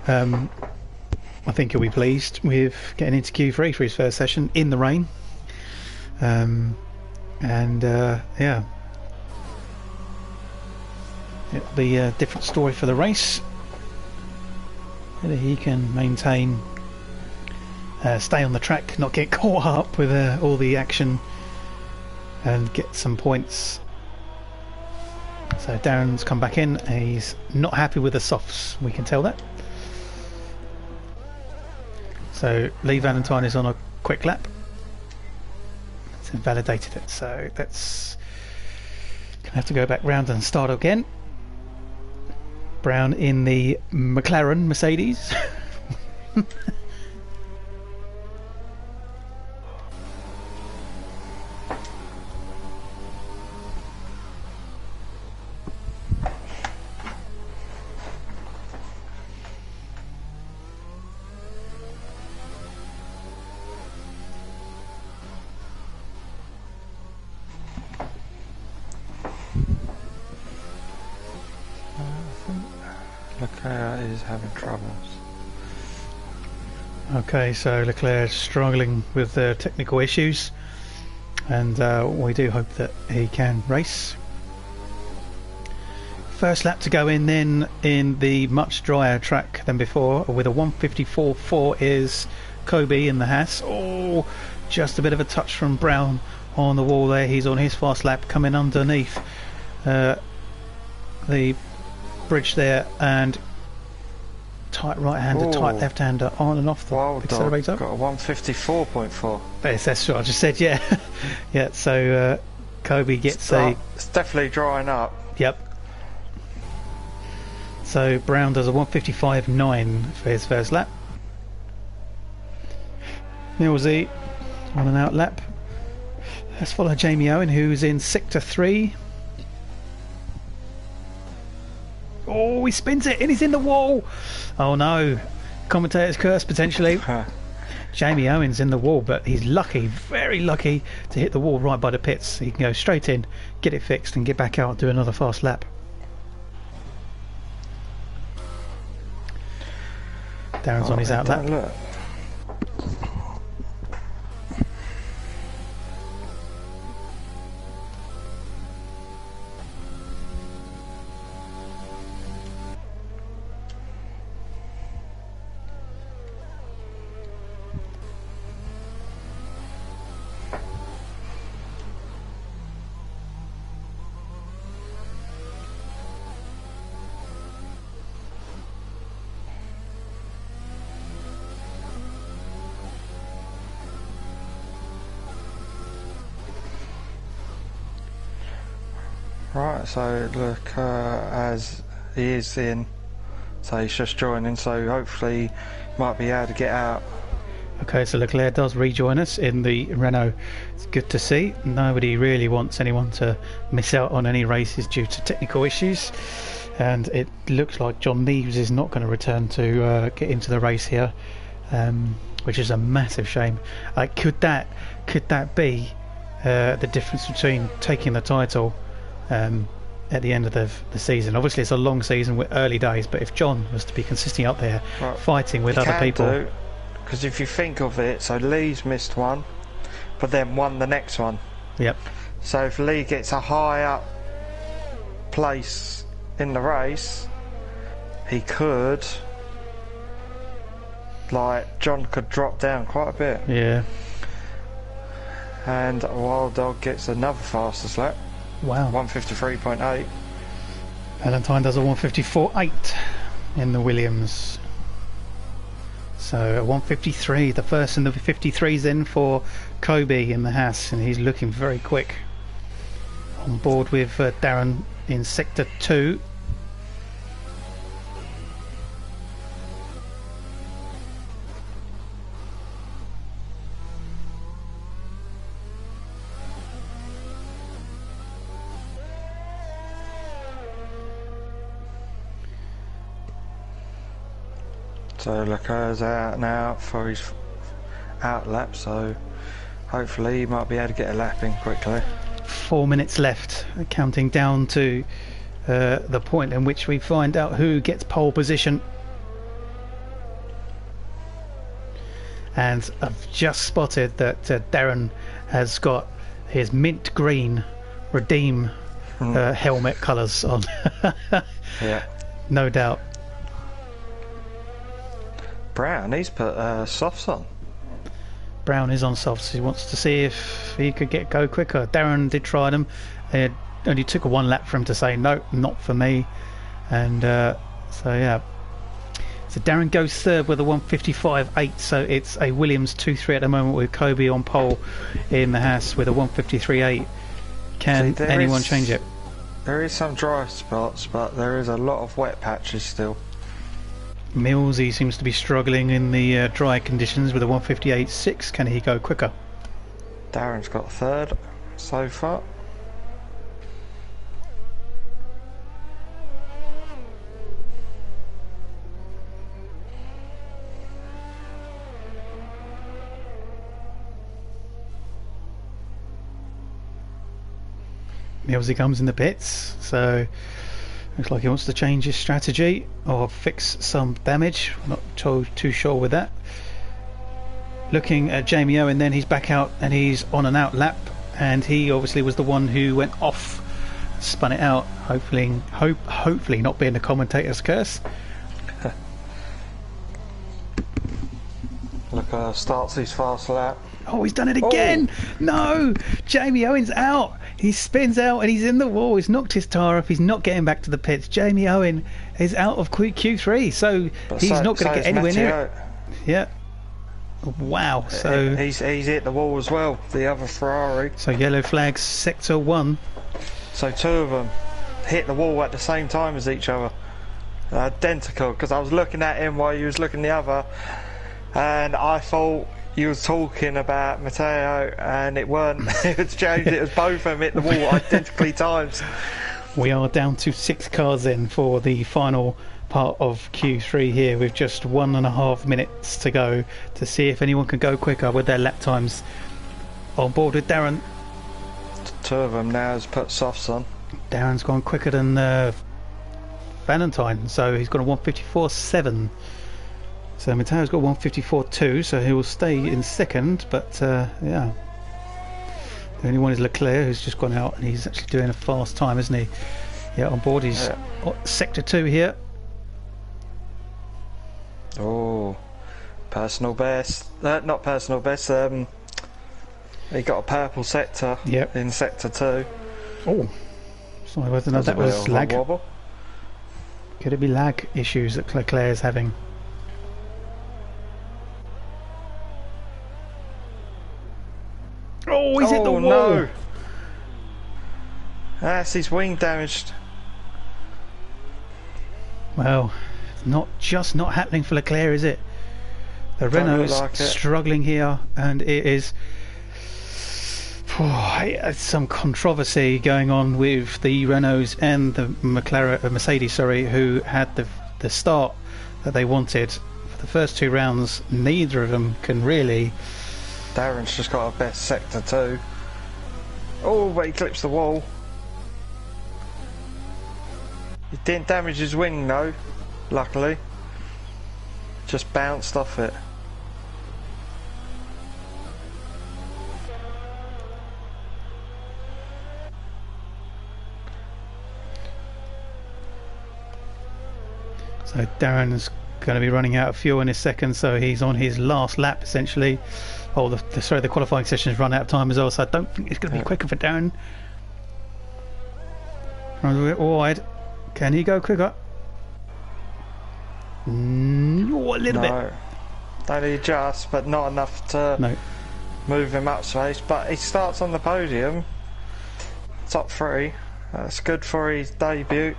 S1: I think he'll be pleased with getting into Q3 for his first session in the rain. Yeah, it'll be a different story for the race. Whether he can maintain, stay on the track, not get caught up with all the action, and get some points. So Darren's come back in. He's not happy with the softs, we can tell that. So Lee Valentine is on a quick lap. It's invalidated it, so that's gonna have to go back round and start again. Brown in the McLaren Mercedes.
S2: Leclerc is having troubles.
S1: Okay, so Leclerc struggling with technical issues, and we do hope that he can race. First lap to go in then in the much drier track than before with a 1:54.4 is Kobe in the Haas. Oh, just a bit of a touch from Brown on the wall there. He's on his fast lap coming underneath the bridge there, and tight right-hander, tight left-hander on and off the accelerator.
S2: Got a 1:54.4.
S1: That's what I just said, yeah. Yeah, so Kobe gets
S2: it's definitely drying up.
S1: Yep. So Brown does a 1:55.9 for his first lap. Millsy on an out lap. Let's follow Jamie Owen, who's in Sector 3. Oh, he spins it and he's in the wall. Oh no, commentator's curse potentially. Jamie Owen's in the wall, but he's lucky, very lucky to hit the wall right by the pits. He can go straight in, get it fixed and get back out and do another fast lap. Darren's on his out lap.
S2: Look. Right, so look, as he is in, so he's just joining, so hopefully he might be able to get out.
S1: Okay, so Leclerc does rejoin us in the Renault. It's good to see. Nobody really wants anyone to miss out on any races due to technical issues, and it looks like John Neves is not going to return to get into the race here, which is a massive shame. Could that be the difference between taking the title at the end of the season? Obviously it's a long season with early days, but if John was to be consistently up there fighting with other people,
S2: because if you think of it, so Lee's missed one but then won the next one,
S1: Yep.
S2: So if Lee gets a high up place in the race, he could, like, John could drop down quite a bit.
S1: Yeah.
S2: And Wild Dog gets another fastest lap.
S1: Wow.
S2: 153.8.
S1: Valentine does a 154.8 in the Williams. So a 153, the first in the 53s in for Kobe in the Haas, and he's looking very quick. On board with Darren in sector 2.
S2: So Leclerc's out now for his out lap, so hopefully he might be able to get a lap in quickly.
S1: 4 minutes left, counting down to the point in which we find out who gets pole position. And I've just spotted that Darren has got his mint green Redeem helmet colours on.
S2: Yeah.
S1: No doubt.
S2: Brown, he's put softs on.
S1: Brown is on softs. He wants to see if he could go quicker. Darren did try them. It only took one lap for him to say no, not for me. And so yeah. So Darren goes third with a 155.8. So it's a Williams 2-3 at the moment with Kobe on pole in the Haas with a 153.8. Can anyone change it?
S2: There is some dry spots, but there is a lot of wet patches still.
S1: Mills, he seems to be struggling in the dry conditions with a 158.6. Can he go quicker?
S2: Darren's got third so far.
S1: Mills, he comes in the pits, so looks like he wants to change his strategy or fix some damage. Not too sure with that. Looking at Jamie Owen, then he's back out and he's on an out lap, and he obviously was the one who went off, spun it out. Hopefully not being the commentator's curse.
S2: Look, starts his fast lap.
S1: Oh, he's done it again! Oh. No! Jamie Owen's out! He spins out and he's in the wall. He's knocked his tyre off. He's not getting back to the pits. Jamie Owen is out of Q3, so he's not going to get anywhere near it. Yeah. Wow. So
S2: he's hit the wall as well. The other Ferrari.
S1: So yellow flags, sector 1.
S2: So two of them hit the wall at the same time as each other. Identical. Because I was looking at him while you was looking the other, and I thought you was talking about Matteo, and it weren't. It was James. It was both of them hit the wall identically times.
S1: We are down to 6 cars in for the final part of Q3 here, with just 1.5 minutes to go to see if anyone can go quicker with their lap times. On board with Darren.
S2: Two of them now has put softs on.
S1: Darren's gone quicker than Valentine, so he's got a 154.7. So Matteo's got 154.2, so he will stay in second, but yeah. The only one is Leclerc, who's just gone out, and he's actually doing a fast time, isn't he? Yeah, on board he's sector 2 here.
S2: Oh, personal best. Not personal best, he got a purple sector in sector 2.
S1: Oh, sorry, whether or not that was lag.
S2: Wobble.
S1: Could it be lag issues that Leclerc is having? Oh, he's hit the wall!
S2: No. That's his wing damaged.
S1: Well, not happening for Leclerc, is it? The Renault's struggling here, and it is some controversy going on with the Renaults and the Mercedes, who had the start that they wanted. For the first 2 rounds, neither of them can really.
S2: Darren's just got a best sector 2. Oh, but he clips the wall. He didn't damage his wing though, luckily. Just bounced off it.
S1: So Darren's going to be running out of fuel in his second, so he's on his last lap essentially. Oh, the qualifying session has run out of time as well, so I don't think it's going to be quicker for Darren. Runs a bit wide. Can he go quicker? A little bit.
S2: Only just, but not enough to move him up space. But he starts on the podium, top 3. That's good for his debut.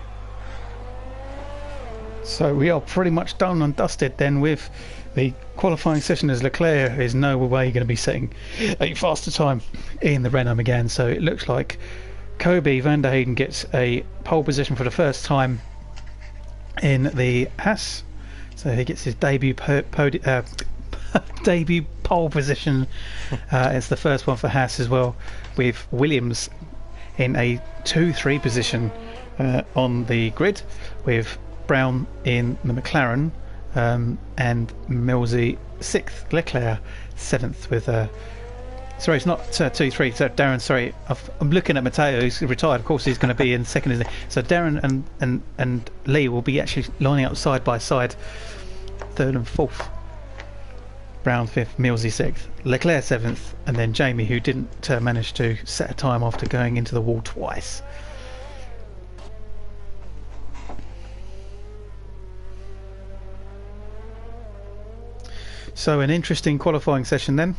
S1: So we are pretty much done and dusted then with the qualifying session, as Leclerc is no way going to be setting a faster time in the Renault Megane. So it looks like Kobe van der Hayden gets a pole position for the first time in the Haas. So he gets his debut debut pole position. It's the first one for Haas as well, with Williams in a 2-3 position on the grid, with Brown in the McLaren, and Millsy 6th, Leclerc 7th with sorry, it's not 2-3. So Darren, sorry, I'm looking at Matteo, who's retired. Of course, he's going to be in second, isn't he? So Darren and Lee will be actually lining up side by side, 3rd and 4th. Brown 5th, Millsy 6th, Leclerc 7th, and then Jamie, who didn't manage to set a time after going into the wall twice. So an interesting qualifying session then.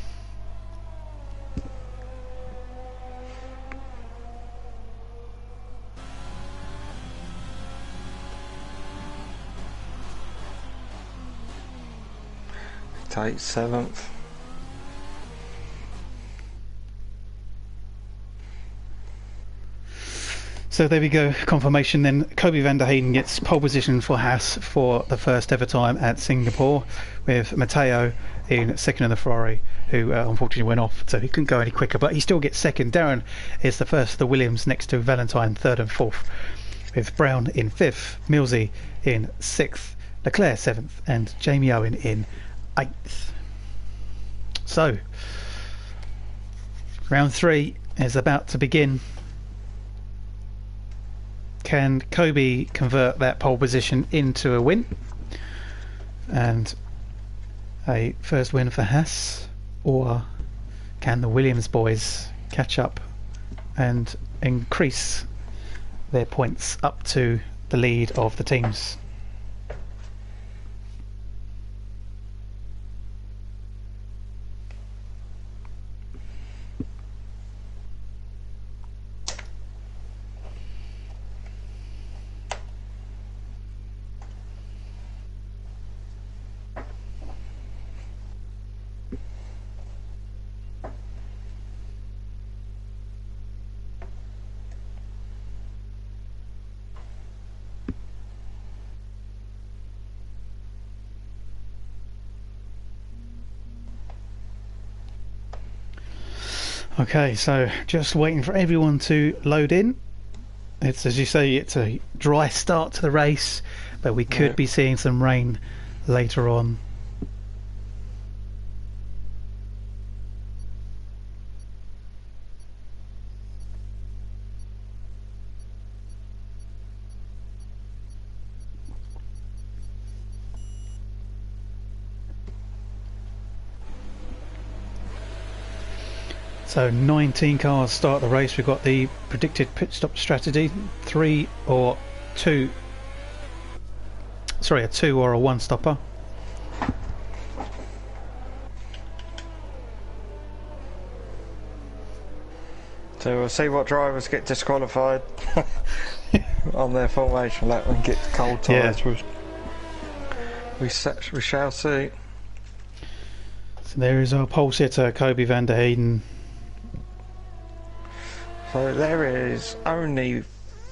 S2: Tight 7th.
S1: So there we go, confirmation then. Kobe van der Hayden gets pole position for Haas for the first ever time at Singapore, with Matteo in second in the Ferrari, who unfortunately went off, so he couldn't go any quicker, but he still gets second. Darren is the first of the Williams, next to Valentine 3rd and 4th, with Brown in 5th, Millsy in 6th, Leclerc 7th, and Jamie Owen in 8th. So round 3 is about to begin. Can Kobe convert that pole position into a win and a first win for Haas, or can the Williams boys catch up and increase their points up to the lead of the teams? Okay, so just waiting for everyone to load in. It's, as you say, it's a dry start to the race, but we could be seeing some rain later on. So 19 cars start the race. We've got the predicted pit stop strategy, a 2 or a 1 stopper.
S2: So we'll see what drivers get disqualified on their formation lap and get cold tyres. Yeah. We shall see.
S1: So there is our pole sitter, Kobe van der Hayden.
S2: So there is only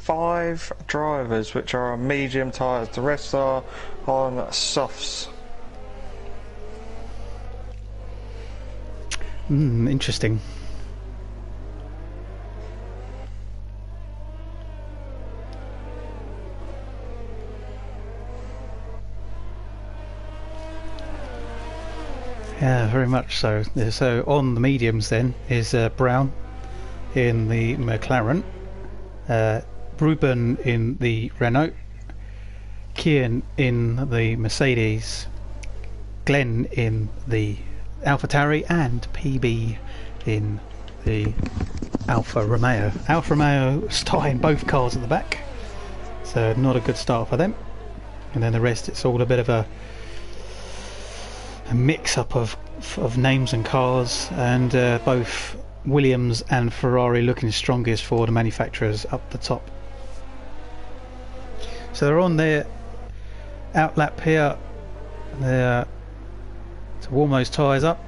S2: 5 drivers which are on medium tyres, the rest are on softs.
S1: Interesting. Yeah, very much so. So on the mediums then is Brown in the McLaren, Ruben in the Renault, Kian in the Mercedes, Glenn in the AlphaTauri, and PB in the Alfa Romeo. Alfa Romeo starting both cars at the back, so not a good start for them. And then the rest, it's all a bit of a mix-up of names and cars, and both Williams and Ferrari looking strongest for the manufacturers up the top. So they're on their outlap here. They're to warm those tyres up.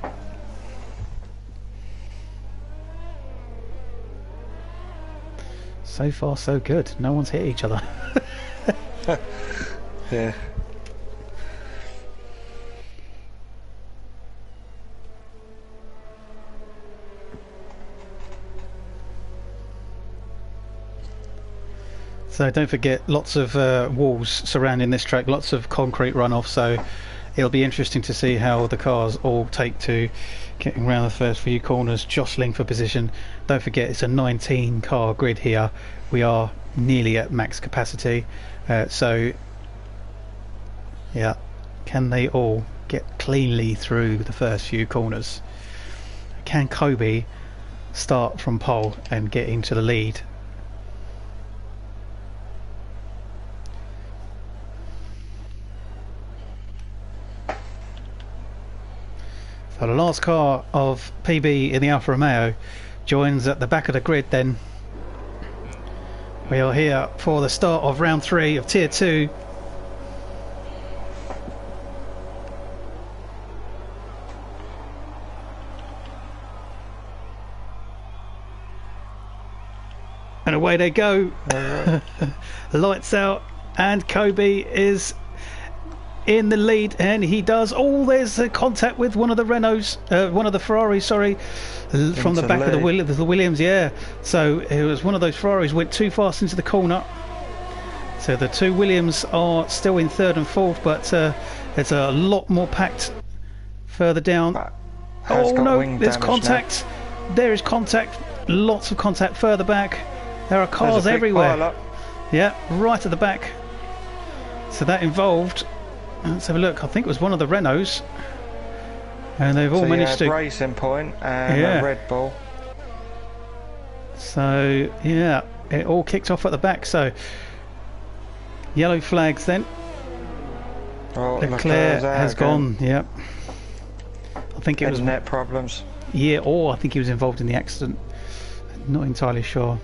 S1: So far so good. No one's hit each other.
S2: Yeah.
S1: So don't forget, lots of walls surrounding this track, lots of concrete runoff, so it'll be interesting to see how the cars all take to getting around the first few corners, jostling for position. Don't forget, it's a 19 car grid here. We are nearly at max capacity, so yeah, can they all get cleanly through the first few corners? Can Kobe start from pole and get into the lead? So the last car of PB in the Alfa Romeo joins at the back of the grid then. We are here for the start of round 3 of Tier 2. And away they go. Lights out, and Kobe is in the lead, and he does. Oh, there's a contact with one of the Renaults, one of the Ferraris, sorry, from the back of the Williams. Yeah, so it was one of those Ferraris went too fast into the corner. So the two Williams are still in 3rd and 4th, but it's a lot more packed further down. Oh no, there's contact. Now. There is contact. Lots of contact further back. There are cars everywhere. Yeah, right at the back. So that involved. Let's have a look. I think it was one of the Renaults, and they've all managed to.
S2: Racing Point and a Red Bull.
S1: So yeah, it all kicked off at the back. So yellow flags then.
S2: Oh,
S1: Leclerc has gone. Yep. I think it was
S2: net problems.
S1: Yeah, or I think he was involved in the accident. Not entirely sure.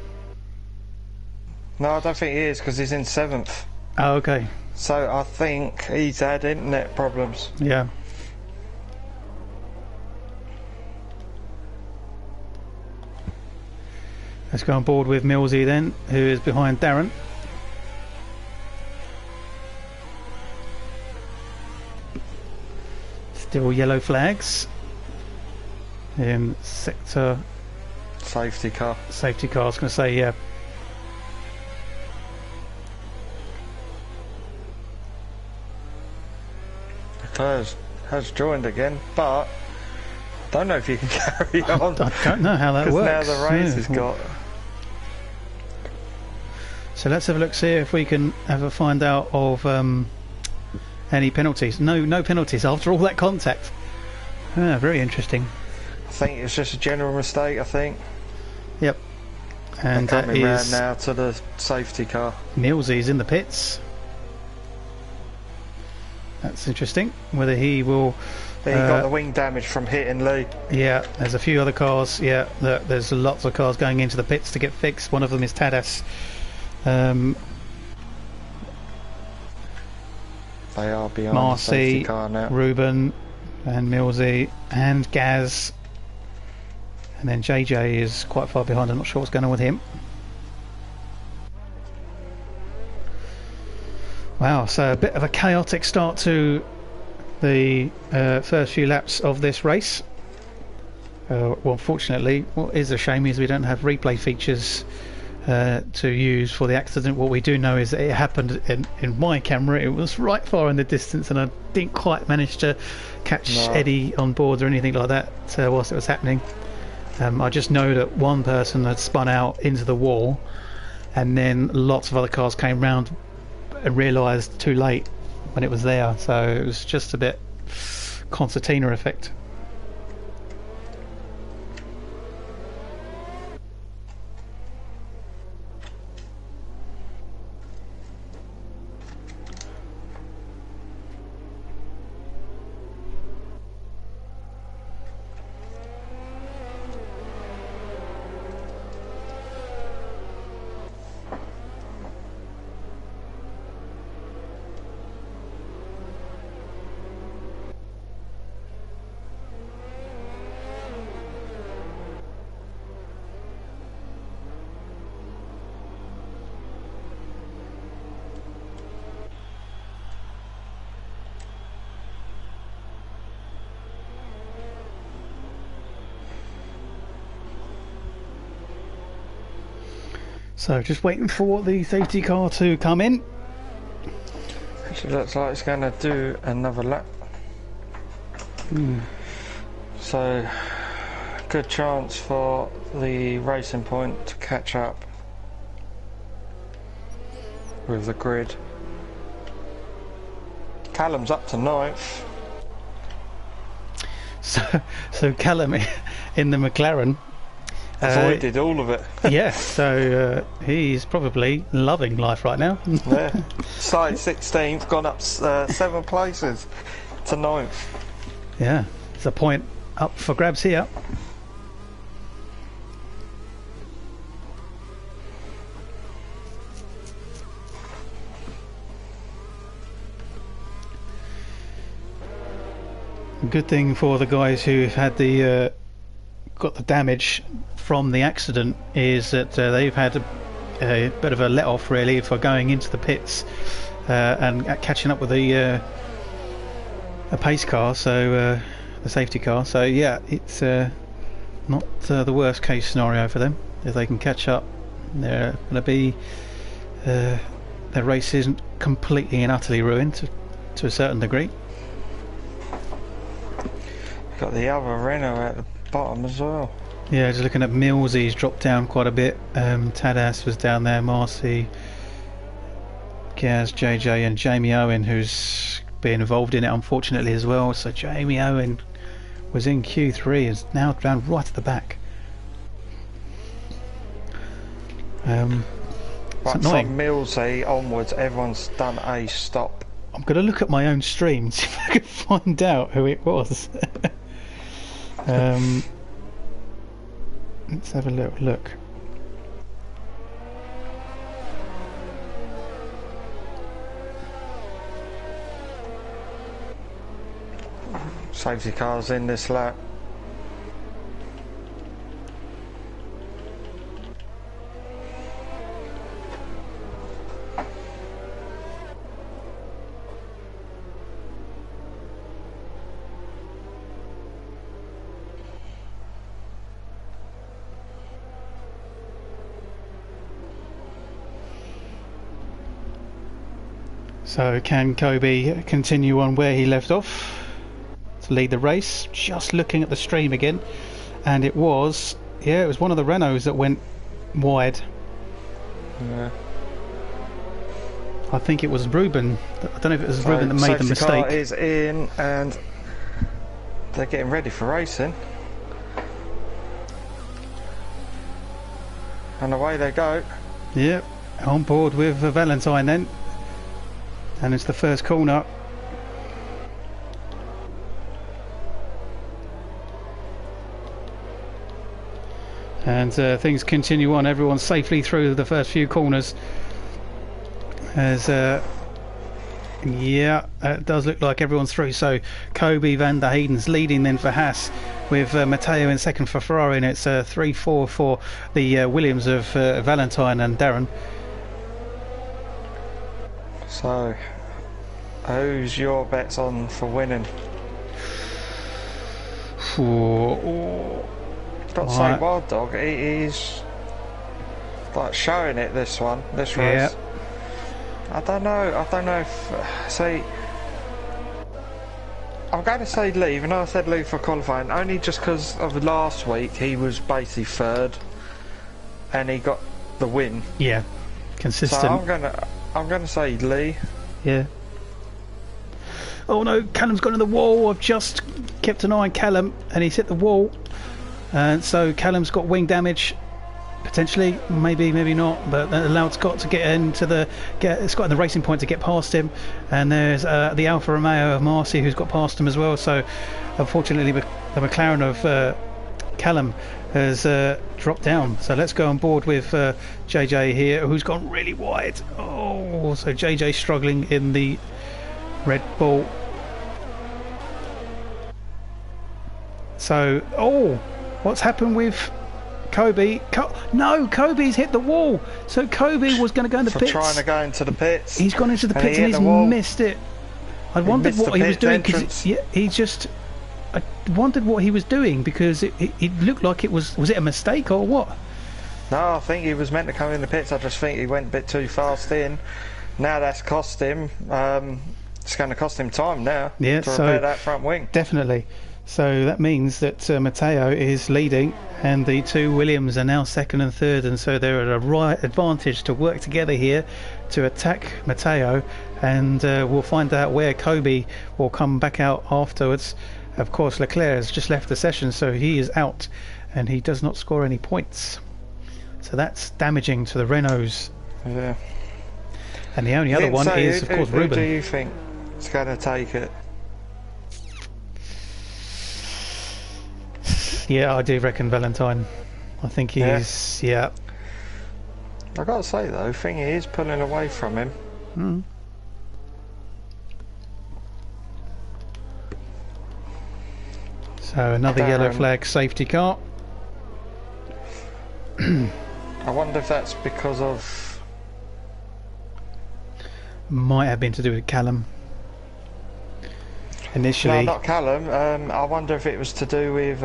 S2: No, I don't think he is, because he's in 7th.
S1: Oh, okay.
S2: So I think he's had internet problems.
S1: Yeah. Let's go on board with Millsy then, who is behind Darren. Still yellow flags in sector
S2: safety car.
S1: Safety car, I was going to say, yeah.
S2: Has joined again, but don't know if you can carry on.
S1: I don't know how that works.
S2: Now the race has got.
S1: So let's have a look, see if we can find out of any penalties. No penalties after all that contact. Very interesting.
S2: I think it's just a general mistake. I think.
S1: Yep. And
S2: that is round now to the safety car.
S1: Millsy's in the pits. That's interesting. Whether he will.
S2: He got the wing damage from hitting Lee.
S1: Yeah, there's a few other cars. Yeah, there's lots of cars going into the pits to get fixed. One of them is Tadas.
S2: They are behind
S1: Marcy,
S2: the safety car now.
S1: Ruben, and Millsy, and Gaz. And then JJ is quite far behind. I'm not sure what's going on with him. Wow, so a bit of a chaotic start to the first few laps of this race. Well, unfortunately, what is a shame is we don't have replay features to use for the accident. What we do know is that it happened in my camera. It was right far in the distance, and I didn't quite manage to catch Eddie on board or anything like that whilst it was happening. I just know that one person had spun out into the wall, and then lots of other cars came round and realised too late when it was there. So it was just a bit concertina effect. So just waiting for the safety car to come in.
S2: Actually looks like it's going to do another lap. So good chance for the Racing Point to catch up with the grid. Callum's up to 9th.
S1: So Callum in the McLaren
S2: avoided all of it.
S1: yeah, so he's probably loving life right now.
S2: Yeah, started 16th, gone up 7 places to 9th.
S1: Yeah, it's a point up for grabs here. Good thing for the guys who've had the got the damage from the accident is that they've had a bit of a let off really for going into the pits and catching up with a pace car, so the safety car. So yeah, it's not the worst case scenario for them. If they can catch up, they're going to be their race isn't completely and utterly ruined to a certain degree.
S2: Got the other Renault at the bottom as well.
S1: Yeah, just looking at Mills, he's dropped down quite a bit. Tadas was down there, Marcy, Gaz, JJ and Jamie Owen, who's been involved in it unfortunately as well. So Jamie Owen was in Q3, is now down right at the back.
S2: Right, from Millsy onwards, everyone's done a stop.
S1: I'm going to look at my own stream and see if I can find out who it was. Let's have a little look.
S2: Safety cars in this lap.
S1: So can Kobe continue on where he left off to lead the race? Just looking at the stream again, and it was one of the Renaults that went wide.
S2: Yeah.
S1: I think it was Ruben. I don't know if it was Ruben that made the mistake.
S2: Car is in and they're getting ready for racing. And away they go.
S1: Yep, on board with Valentine then. And it's the first corner. And things continue on. Everyone's safely through the first few corners. As yeah, it does look like everyone's through. So Kobe van der Hayden's leading then for Haas, with Matteo in second for Ferrari, and it's 3-4 for the Williams of Valentine and Darren.
S2: So, who's your bets on for winning? Got to say, Wild Dog, he's like showing it this race.
S1: Yeah.
S2: I don't know if, see, I'm going to say Lee, even though I said Lee for qualifying, only just because of last week he was basically third and he got the win.
S1: Yeah, consistent.
S2: So I'm going to say Lee.
S1: Yeah. Oh no, Callum's gone to the wall. I've just kept an eye on Callum and he's hit the wall. And so Callum's got wing damage. Potentially, maybe not, but that allowed Scott to get into Scott in the racing point to get past him. And there's the Alfa Romeo of Marcy who's got past him as well. So unfortunately the McLaren of Callum has dropped down. So let's go on board with JJ here, who's gone really wide. Oh, so JJ struggling in the Red Bull. So, what's happened with Kobe? No, Kobe's hit the wall. So Kobe was going to go in the pits.
S2: Trying to go into the pits.
S1: He's gone into the pits and he's missed it. I wondered what he was doing because I wondered what he was doing because it looked like it was it a mistake or what?
S2: No, I think he was meant to come in the pits. I just think he went a bit too fast in. Now that's cost him. It's going to cost him time now to repair that front wing.
S1: Definitely. So that means that Matteo is leading and the two Williams are now second and third, and so they're at a right advantage to work together here to attack Matteo, and we'll find out where Kobe will come back out afterwards. Of course, Leclerc has just left the session, so he is out and he does not score any points. So that's damaging to the Renaults.
S2: Yeah.
S1: And the only other one is, of course, Ruben.
S2: Who do you think is going to take it?
S1: Yeah, I do reckon Valentine. I think he's, yeah.
S2: I got to say though, thing is pulling away from him.
S1: Mm. So another yellow flag safety car.
S2: I wonder if that's because of...
S1: Might have been to do with Callum. Initially.
S2: No, not Callum. I wonder if it was to do with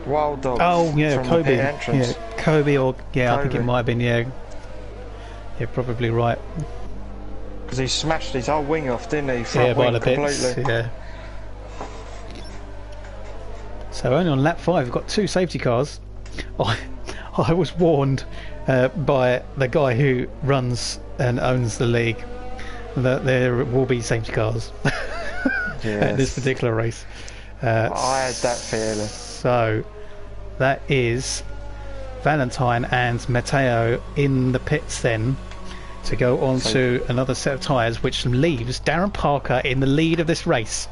S2: Wild Dog.
S1: Oh yeah,
S2: from
S1: Kobe.
S2: The pit entrance.
S1: Yeah, Kobe or
S2: Kobe.
S1: I think it might have been. Yeah, you're probably right.
S2: Because he smashed his whole wing off, didn't he? Front
S1: by
S2: wing
S1: the
S2: completely.
S1: pits. Yeah. So only on lap 5 we've got 2 safety cars. I was warned by the guy who runs and owns the league that there will be safety cars at this particular race.
S2: I had that feeling.
S1: So that is Valentine and Matteo in the pits then to go on to another set of tyres, which leaves Darren Parker in the lead of this race.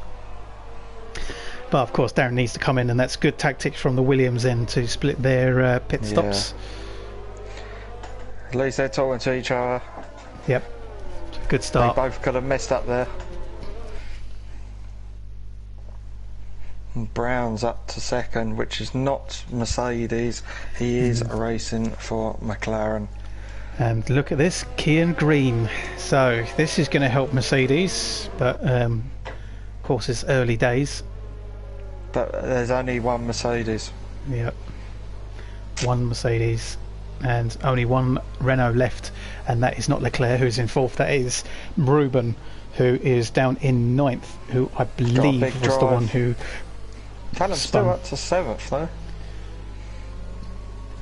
S1: But of course Darren needs to come in, and that's good tactics from the Williams then to split their pit stops.
S2: At least they're talking to each other.
S1: Yep, good start.
S2: They both could have messed up there. And Brown's up to second, which is not Mercedes. He is racing for McLaren.
S1: And look at this, Kian Green. So this is going to help Mercedes, but of course it's early days.
S2: But there's only one Mercedes.
S1: Yep, one Mercedes and only one Renault left, and that is not Leclerc who's in 4th, that is Ruben who is down in 9th, who I believe was the one who
S2: Callum's still up to 7th though.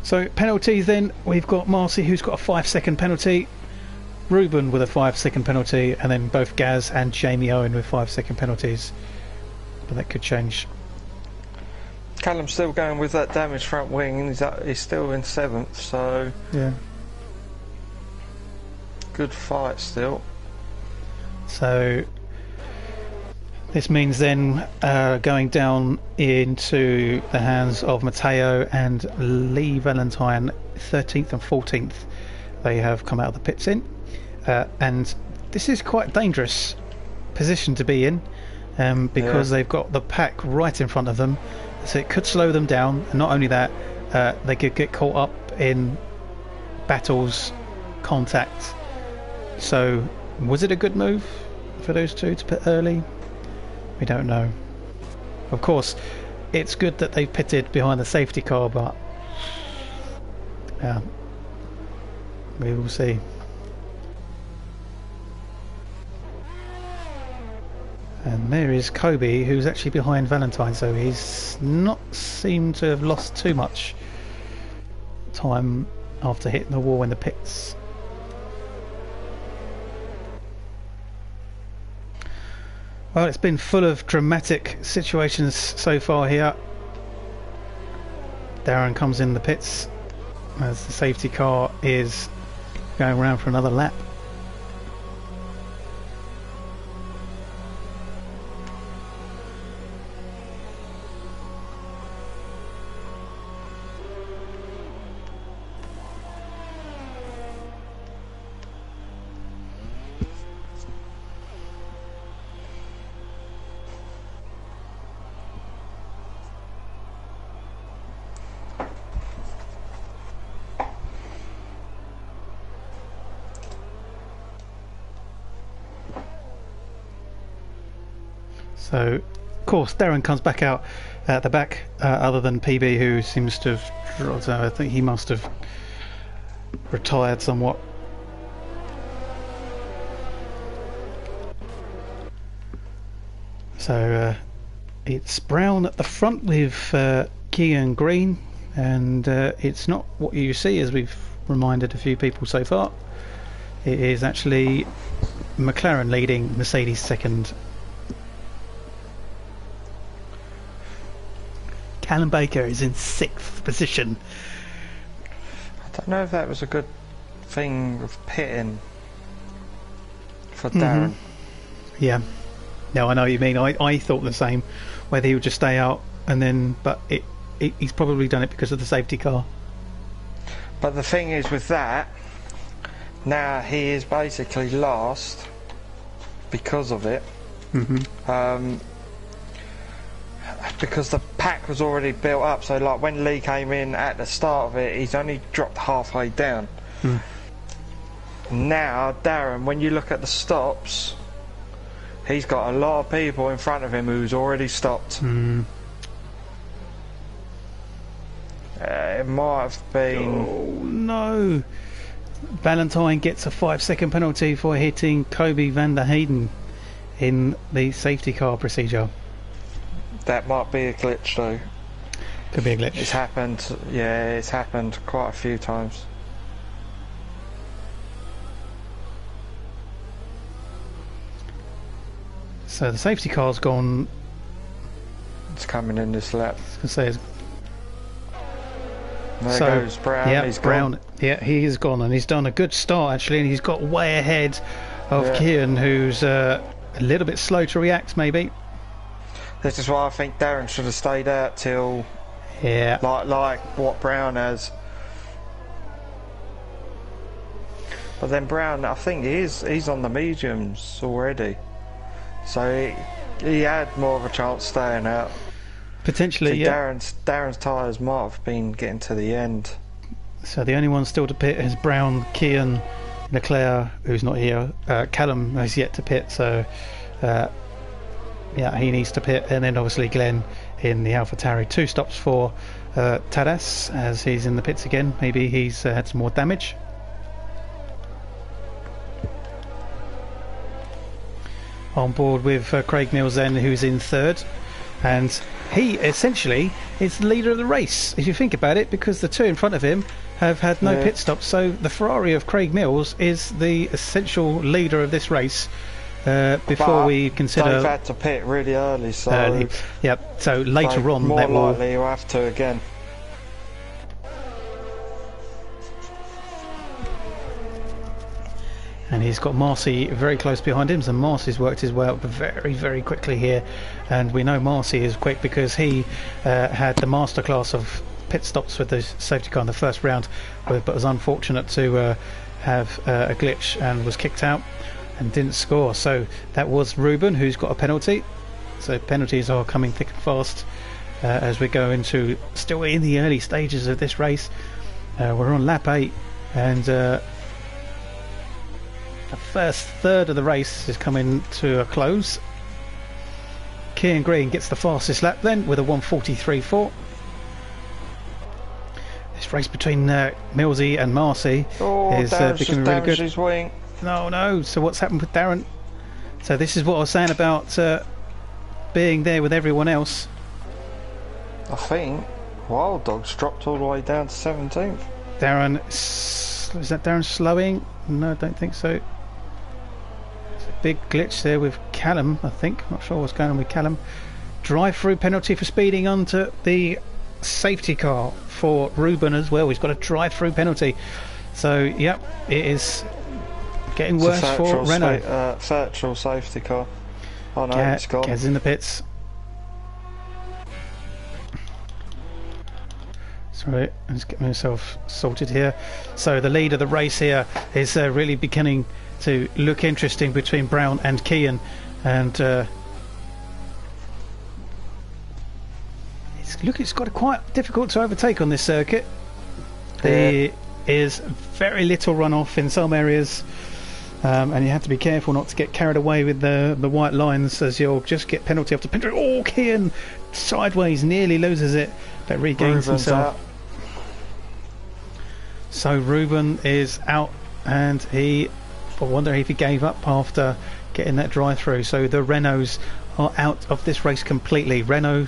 S1: So penalties then, we've got Marcy who's got a 5-second penalty, Ruben with a 5-second penalty, and then both Gaz and Jamie Owen with 5-second penalties, but that could change.
S2: Callum's still going with that damaged front wing, and he's still in 7th, so
S1: yeah,
S2: good fight still.
S1: So this means then going down into the hands of Matteo and Lee Valentine, 13th and 14th. They have come out of the pits in, and this is quite a dangerous position to be in because they've got the pack right in front of them. So it could slow them down, and not only that, they could get caught up in battles, contact. So was it a good move for those two to pit early? We don't know. Of course, it's good that they pitted behind the safety car, but yeah, we will see. And there is Kobe, who's actually behind Valentine, so he's not seemed to have lost too much time after hitting the wall in the pits. Well, it's been full of dramatic situations so far here. Darren comes in the pits as the safety car is going around for another lap. So, of course, Darren comes back out at the back, other than PB, who seems to have... I think he must have retired somewhat. So, it's Brown at the front with Kean Green, and it's not what you see, as we've reminded a few people so far. It is actually McLaren leading, Mercedes second. Callum Baker is in 6th position.
S2: I don't know if that was a good thing of pitting for Darren.
S1: Yeah. No, I know what you mean. I thought the same, whether he would just stay out and then... But he's probably done it because of the safety car.
S2: But the thing is with that, now he is basically last because of it. Because the pack was already built up, so like when Lee came in at the start of it, he's only dropped halfway down. Now Darren, when you look at the stops, he's got a lot of people in front of him who's already stopped. It might have been...
S1: Oh no! Valentine gets a 5-second penalty for hitting Kobe van der Hayden in the safety car procedure.
S2: That might be a glitch though.
S1: Could be a glitch.
S2: It's happened, yeah, it's happened quite a few times.
S1: So the safety car's gone.
S2: It's coming in this lap.
S1: I was going to say,
S2: there goes Brown.
S1: Yeah,
S2: he's
S1: Brown.
S2: gone.
S1: Yeah, he is gone, and he's done a good start actually, and he's got way ahead of Kian, who's a little bit slow to react, maybe.
S2: This is why I think Darren should have stayed out till, like what Brown has. But then Brown, I think he's on the mediums already, so he had more of a chance staying out.
S1: Potentially, yeah.
S2: Darren's tyres might have been getting to the end.
S1: So the only one still to pit is Brown, Kian, Leclerc, who's not here. Callum has yet to pit, so yeah, he needs to pit, and then obviously Glenn in the AlphaTauri. 2 stops for Tadas as he's in the pits again. Maybe he's had some more damage. On board with Craig Mills then, who's in 3rd, and he essentially is the leader of the race, if you think about it, because the 2 in front of him have had no pit stops. So the Ferrari of Craig Mills is the essential leader of this race. Before we consider,
S2: they've had to pit really early, so
S1: yep. So later on,
S2: more likely you'll have to again.
S1: And he's got Marcy very close behind him, so Marcy's worked his way up very, very quickly here. And we know Marcy is quick because he had the masterclass of pit stops with the safety car in the first round, but was unfortunate to have a glitch and was kicked out and didn't score. So that was Ruben, who's got a penalty. So penalties are coming thick and fast as we go into, still in the early stages of this race. We're on lap 8, and the first third of the race is coming to a close. Kean Green gets the fastest lap then with a 1:43.4. This race between Millsy and Marcy is becoming really good.
S2: His wing.
S1: No. So what's happened with Darren? So this is what I was saying about being there with everyone else.
S2: I think Wild Dog's dropped all the way down to 17th.
S1: Darren, is that Darren slowing? No, I don't think so. It's a big glitch there with Callum, I think. Not sure what's going on with Callum. Drive-through penalty for speeding onto the safety car for Ruben as well. He's got a drive-through penalty. So, yep, it is getting worse for Renault.
S2: Virtual safety car. Oh no, it's gone.
S1: Gets in the pits. Sorry, let's get myself sorted here. So the lead of the race here is really beginning to look interesting between Brown and Kean, and it's got quite difficult to overtake on this circuit. There is very little runoff in some areas, and you have to be careful not to get carried away with the white lines, as you'll just get penalty after penalty. Oh, Kean sideways, nearly loses it, but regains himself. So Ruben is out, and I wonder if he gave up after getting that drive through. So the Renaults are out of this race completely. Renault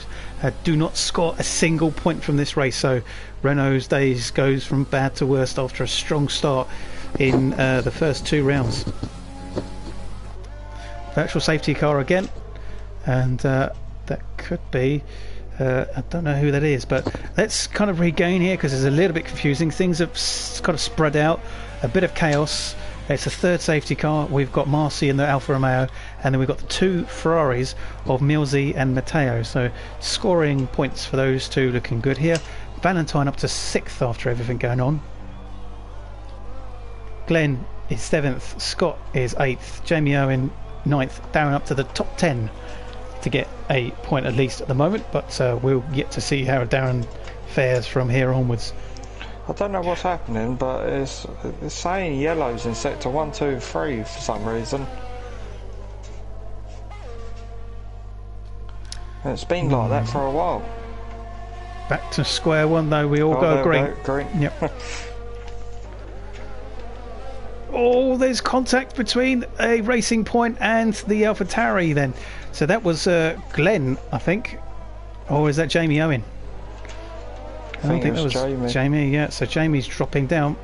S1: do not score a single point from this race, so Renault's days goes from bad to worst after a strong start in the first 2 rounds. Virtual safety car again, and that could be I don't know who that is, but let's kind of regain here because it's a little bit confusing. Things have kind of spread out, a bit of chaos. It's a third safety car. We've got Marcy in the Alfa Romeo, and then we've got the 2 Ferraris of Milzi and Matteo. So scoring points for those 2 looking good here. Valentine up to 6th after everything going on. Glenn is 7th, Scott is 8th, Jamie Owen 9th, Darren up to the top 10 to get a point at least at the moment, but we'll get to see how Darren fares from here onwards.
S2: I don't know what's happening, but it's saying yellows in sector 1, 2, 3 for some reason. And it's been like that for a while.
S1: Back to square one though, we all go green.
S2: Green.
S1: Yep. Oh, there's contact between a Racing Point and the AlphaTauri then. So that was Glenn, I think. Or is that Jamie Owen? I don't think that was Jamie, yeah. So Jamie's dropping down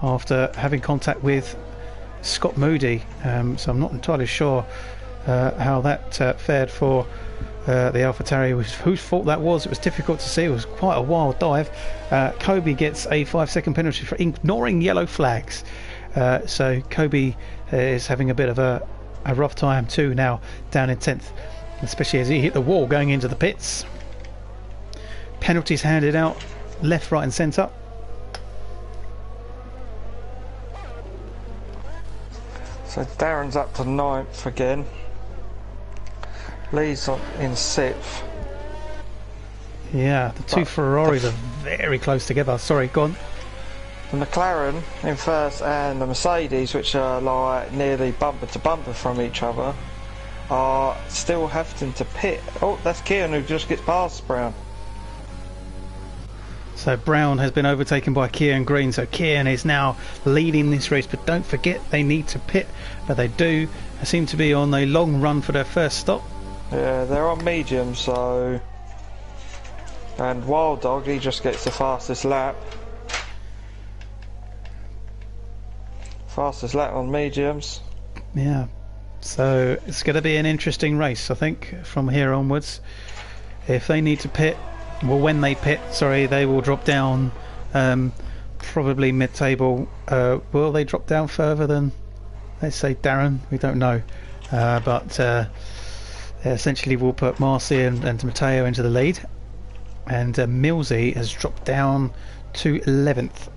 S1: after having contact with Scott Moody. So I'm not entirely sure how that fared for the AlphaTauri. Whose fault that was, it was difficult to see. It was quite a wild dive. Kobe gets a 5-second penalty for ignoring yellow flags. So Kobe is having a bit of a rough time too now, down in 10th, especially as he hit the wall going into the pits. Penalties handed out left, right and centre.
S2: So Darren's up to 9th again. Lee's in 6th.
S1: Yeah, the 2 Ferraris are very close together. Sorry, go on.
S2: The McLaren in 1st and the Mercedes, which are like nearly bumper to bumper from each other, are still having to pit. Oh, that's Kean who just gets past Brown.
S1: So Brown has been overtaken by Kean Green, so Kean is now leading this race, but don't forget they need to pit, but they do. They seem to be on a long run for their first stop.
S2: Yeah, they're on medium, so... And Wild Dog, he just gets the fastest lap. Fastest lap on mediums.
S1: Yeah, so it's going to be an interesting race, I think, from here onwards. If they need to pit, well, when they pit, sorry, they will drop down probably mid-table. Will they drop down further than, let's say, Darren? We don't know. But essentially we'll put Marcy and Matteo into the lead. And Millsy has dropped down to 11th.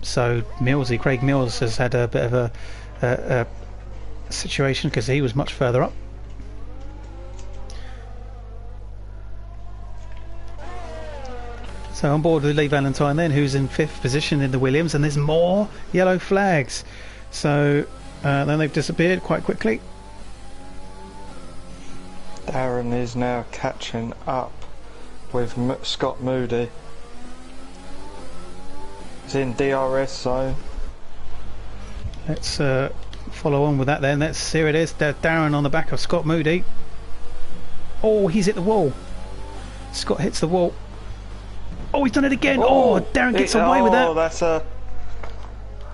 S1: So Millsy, Craig Mills, has had a bit of a situation because he was much further up. So on board with Lee Valentine then, who's in 5th position in the Williams, and there's more yellow flags. So then they've disappeared quite quickly.
S2: Darren is now catching up with Scott Moody. He's in DRS zone.
S1: Let's follow on with that then. Here it is. Darren on the back of Scott Moody. Oh, he's hit the wall. Scott hits the wall. Oh, he's done it again. Oh, Darren gets away with that.
S2: Oh, that's a...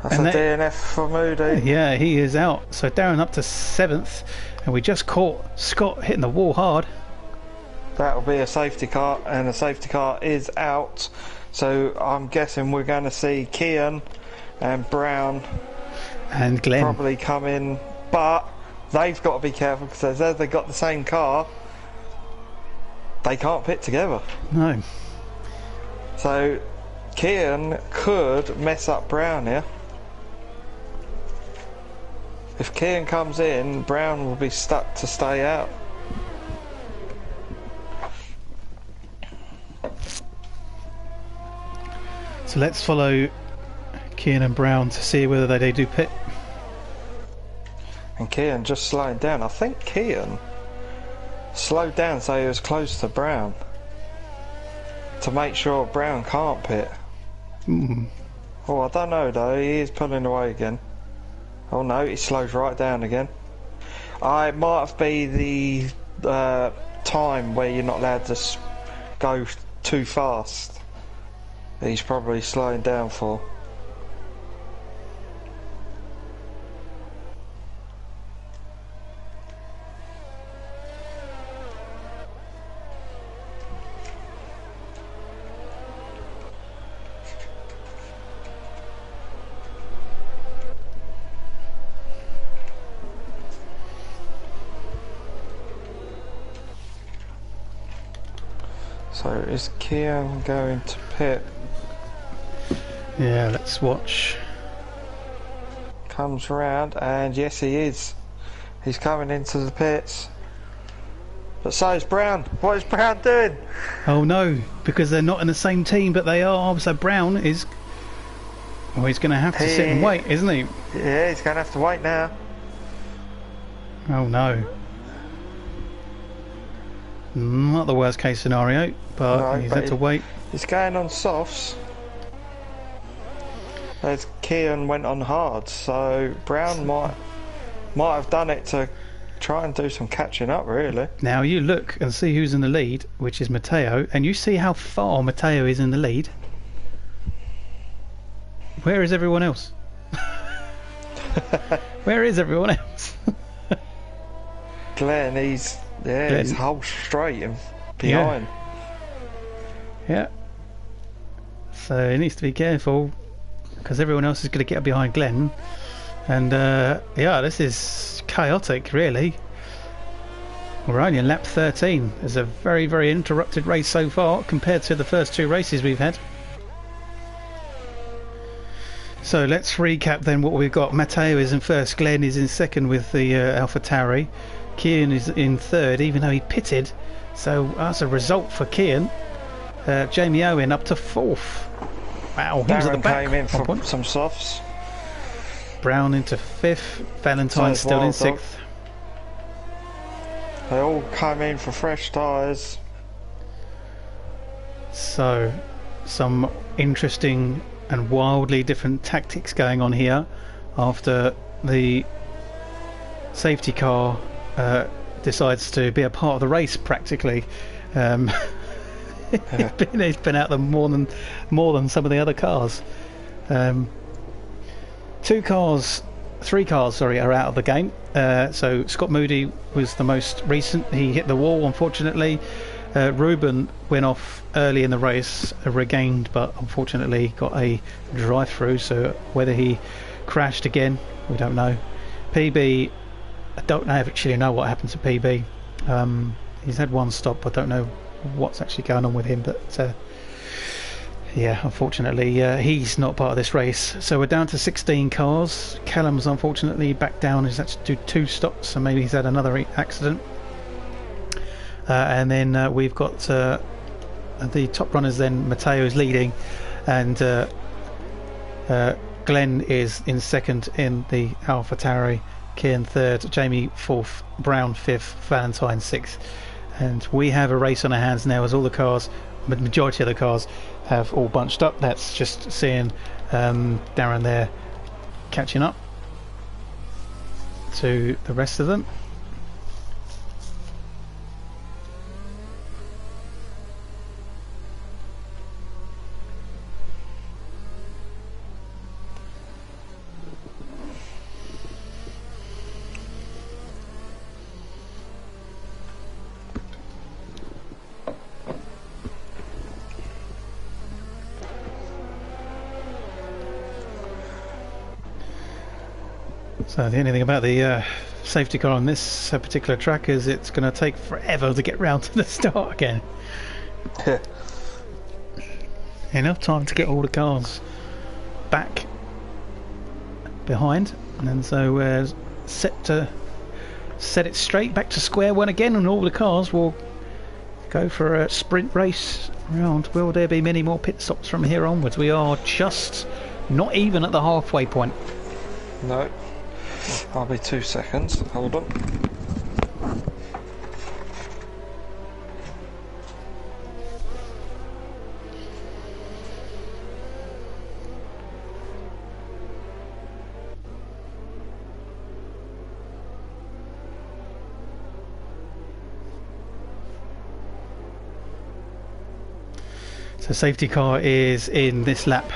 S2: That's a DNF for Moody.
S1: Yeah, he is out. So Darren up to 7th, and we just caught Scott hitting the wall hard.
S2: That'll be a safety car, and the safety car is out. So I'm guessing we're going to see Kian and Brown
S1: and Glenn
S2: probably come in, but they've got to be careful because as they've got the same car, they can't pit together.
S1: No.
S2: So Kian could mess up Brown here. If Kian comes in, Brown will be stuck to stay out.
S1: So let's follow Kian and Brown to see whether they do pit.
S2: And Kian just slowing down. I think Kian slowed down so he was close to Brown to make sure Brown can't pit. Oh, I don't know though. He is pulling away again. Oh no, he slows right down again. It might have been the time where you're not allowed to go too fast. He's probably slowing down for. So is Kian going to pit?
S1: Yeah, let's watch.
S2: Comes round, and yes he is. He's coming into the pits. But so is Brown. What is Brown doing?
S1: Oh no, because they're not in the same team, but they are. So Brown is... Well, he's going to have to sit and wait, isn't he?
S2: Yeah, he's going to have to wait now.
S1: Oh no. Not the worst case scenario, but
S2: No,
S1: he's
S2: but
S1: had to wait.
S2: He's going on softs. As Kian went on hard, so Brown might have done it to try and do some catching up, really.
S1: Now you look and see who's in the lead, which is Matteo, and you see how far Matteo is in the lead. Where is everyone else? Where is everyone else?
S2: Glenn, he's whole straight and behind.
S1: Yeah. So he needs to be careful, because everyone else is going to get behind Glenn. And yeah, this is chaotic, really. We're only in lap 13. It's a very, very interrupted race so far compared to the first two races we've had. So let's recap then what we've got. Matteo is in first, Glenn is in second with the AlphaTauri. Kian is in third, even though he pitted. So that's a result for Kian. Jamie Owen up to fourth. Wow, he was at the back.
S2: Came in for some softs.
S1: Brown into fifth. Valentine still in sixth.
S2: They all come in for fresh tyres.
S1: So, some interesting and wildly different tactics going on here after the safety car decides to be a part of the race
S2: Yeah.
S1: practically. It's been out there more than some of the other cars. Three cars are out of the game. So Scott Moody was the most recent. He hit the wall, unfortunately. Ruben went off early in the race, regained, but unfortunately got a drive-through. So whether he crashed again, we don't know. PB, I don't actually know what happened to PB. He's had one stop. I don't know what's actually going on with him, but yeah, unfortunately he's not part of this race. So we're down to 16 cars. Callum's unfortunately back down. He's had to do 2 stops, so maybe he's had another accident. And then we've got the top runners. Then Matteo's leading, and Glenn is in second in the AlphaTauri, Kian third, Jamie fourth, Brown fifth, Valentine sixth. And we have a race on our hands now, as all the cars, the majority of the cars, have all bunched up. That's just seeing Darren there catching up to the rest of them. So the only thing about the safety car on this particular track is it's going to take forever to get round to the start again. Enough time to get all the cars back behind, and so we're set to set it straight back to square one again, and all the cars will go for a sprint race round. Will there be many more pit stops from here onwards? We are just not even at the halfway point.
S2: No, I'll be 2 seconds. Hold on.
S1: So safety car is in this lap.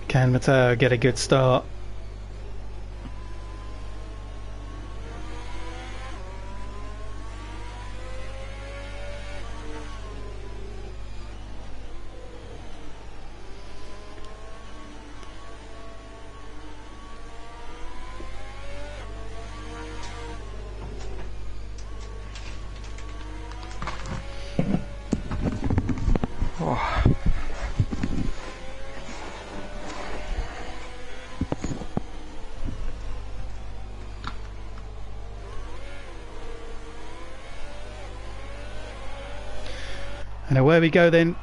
S1: Can Matteo get a good start? And away we go then.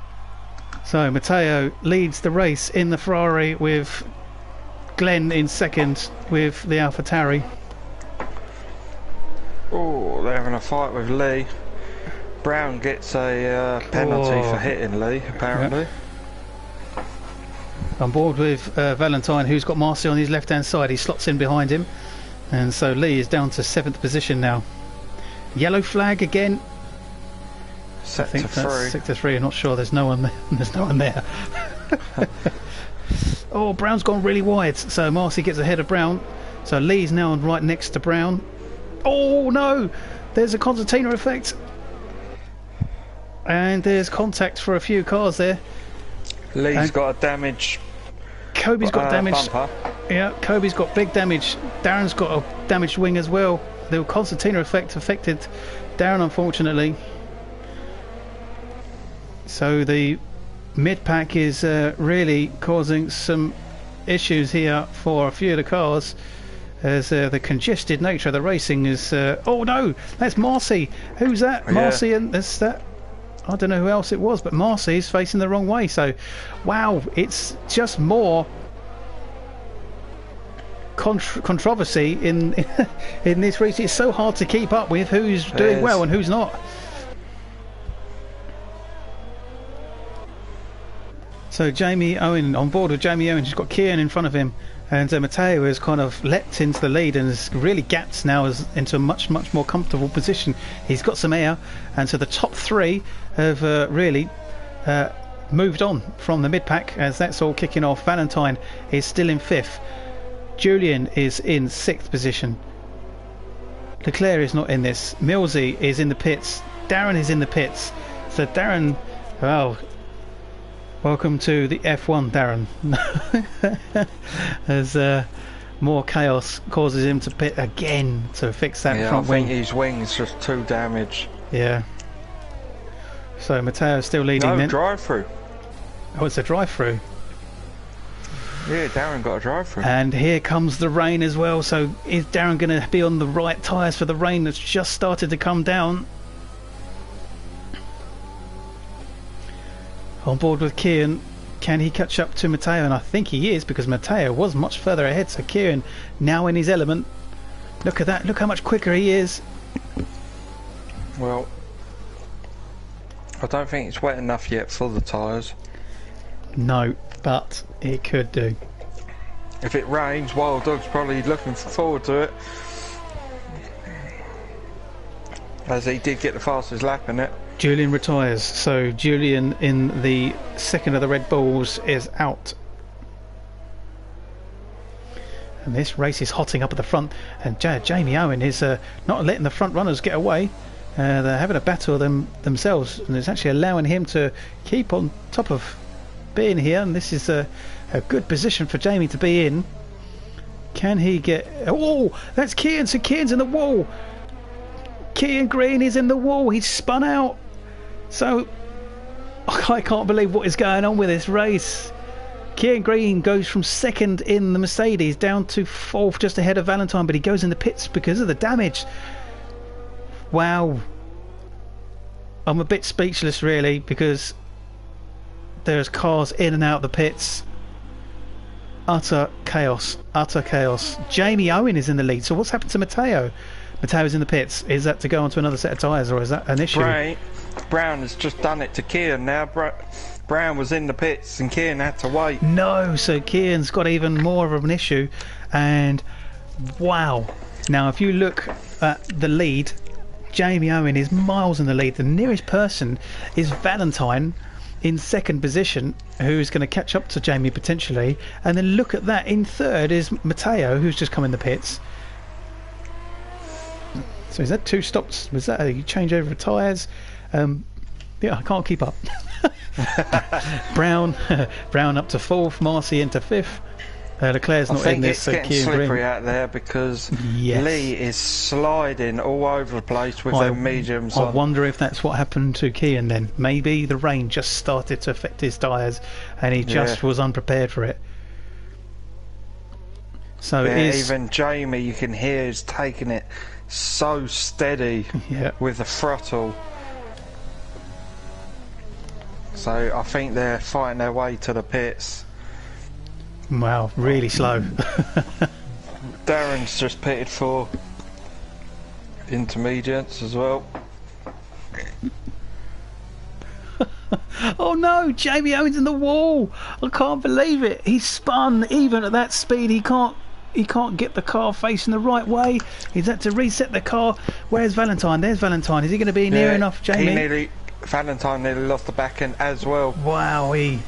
S1: So Matteo leads the race in the Ferrari, with Glenn in second with the AlphaTauri.
S2: Oh, they're having a fight with Lee. Brown gets a penalty for hitting Lee, apparently.
S1: Yep. On board with Valentine, who's got Marcy on his left hand side. He slots in behind him, and so Lee is down to 7th position now. Yellow flag again. I think that's 6 to 3. I'm not sure. There's no one there. There's no one there. Oh, Brown's gone really wide, so Marcy gets ahead of Brown. So Lee's now right next to Brown. Oh no, there's a concertina effect, and there's contact for a few cars there.
S2: Lee's got a damage.
S1: Kobe's got damage.
S2: Bumper.
S1: Yeah, Kobe's got big damage. Darren's got a damaged wing as well. The concertina effect affected Darren, unfortunately. So the mid-pack is really causing some issues here for a few of the cars, as the congested nature of the racing is... oh no, that's Marcy. Who's that?
S2: Yeah.
S1: Marcy, and that's that. I don't know who else it was, but Marcy's facing the wrong way. So, wow, it's just more controversy in in this race. It's so hard to keep up with who's doing well and who's not. So Jamie Owen, on board with Jamie Owen, he's got Kieran in front of him, and Matteo has kind of leapt into the lead and has really gapped now into a much more comfortable position. He's got some air, and so the top 3 have really moved on from the mid-pack, as that's all kicking off. Valentine is still in 5th. Julian is in 6th position. Leclerc is not in this. Millsy is in the pits. Darren is in the pits. So Darren, well... welcome to the F1, Darren. As more chaos causes him to pit again to fix that front wing.
S2: I think his wing's just too damaged.
S1: Yeah. So Matteo's still leading.
S2: No, drive-through.
S1: Oh, it's a drive-through.
S2: Yeah, Darren got a drive-through.
S1: And here comes the rain as well. So is Darren going to be on the right tyres for the rain that's just started to come down? On board with Kieran, can he catch up to Matteo? And I think he is, because Matteo was much further ahead. So Kieran now in his element. Look at that, look how much quicker he is.
S2: Well, I don't think it's wet enough yet for the tyres.
S1: No, but it could do.
S2: If it rains, Wild Dog's probably looking forward to it, as he did get the fastest lap in it.
S1: Julian retires, so Julian in the second of the Red Bulls is out. And this race is hotting up at the front, and Jamie Owen is not letting the front runners get away. They're having a battle themselves, and it's actually allowing him to keep on top of being here, and this is a good position for Jamie to be in. Can he get... Oh, that's Kian. So Kian's in the wall. Kian Green is in the wall. He's spun out. So I can't believe what is going on with this race. Kian Green goes from second in the Mercedes down to fourth, just ahead of Valentine, but he goes in the pits because of the damage. Wow. I'm a bit speechless, really, because there's cars in and out of the pits. Utter chaos. Utter chaos. Jamie Owen is in the lead. So what's happened to Matteo? Matteo's in the pits. Is that to go onto another set of tyres, or is that an issue?
S2: Brown has just done it to Kian now. Brown was in the pits and Kian had to wait.
S1: No, so Kian's got even more of an issue. And wow. Now, if you look at the lead, Jamie Owen is miles in the lead. The nearest person is Valentine in second position, who's going to catch up to Jamie potentially, and then look at that, in third is Matteo, who's just come in the pits. So is that 2 stops? Was that a changeover of tyres? Yeah, I can't keep up. Brown up to 4th, Marcy into 5th. Leclerc's not in this.
S2: I think it's getting slippery out there because Lee is sliding all over the place with their mediums on.
S1: I wonder if that's what happened to Kian then. Maybe the rain just started to affect his tyres and he just was unprepared for it. So
S2: even Jamie, you can hear, is taking it so steady with the throttle. So I think they're fighting their way to the pits.
S1: Wow, really slow.
S2: Darren's just pitted for intermediates as well.
S1: Oh no, Jamie Owen's in the wall. I can't believe it. He's spun. Even at that speed, he can't get the car facing the right way. He's had to reset the car. Where's Valentine? There's Valentine. Is he going to be near enough, Jamie?
S2: Valentine nearly lost the back end as well.
S1: Wowee.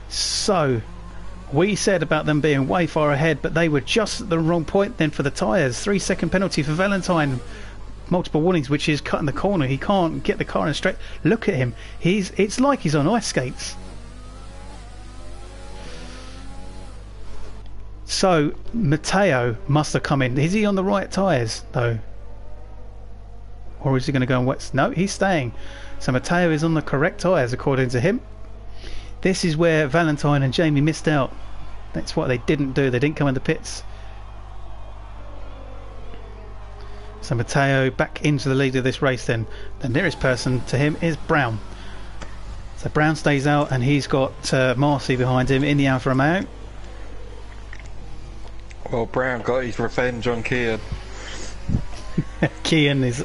S1: So, we said about them being way far ahead, but they were just at the wrong point then for the tyres. 3-second penalty for Valentine. Multiple warnings, which is cutting the corner. He can't get the car in straight. Look at him. It's like he's on ice skates. So, Matteo must have come in. Is he on the right tyres, though? Or is he going to go on wets? No, he's staying. So, Matteo is on the correct tyres, according to him. This is where Valentine and Jamie missed out. That's what they didn't do. They didn't come in the pits. So Matteo back into the lead of this race then. The nearest person to him is Brown. So Brown stays out and he's got Marcy behind him in the Alfa Romeo.
S2: Well, Brown got his revenge on Kian.
S1: Kian is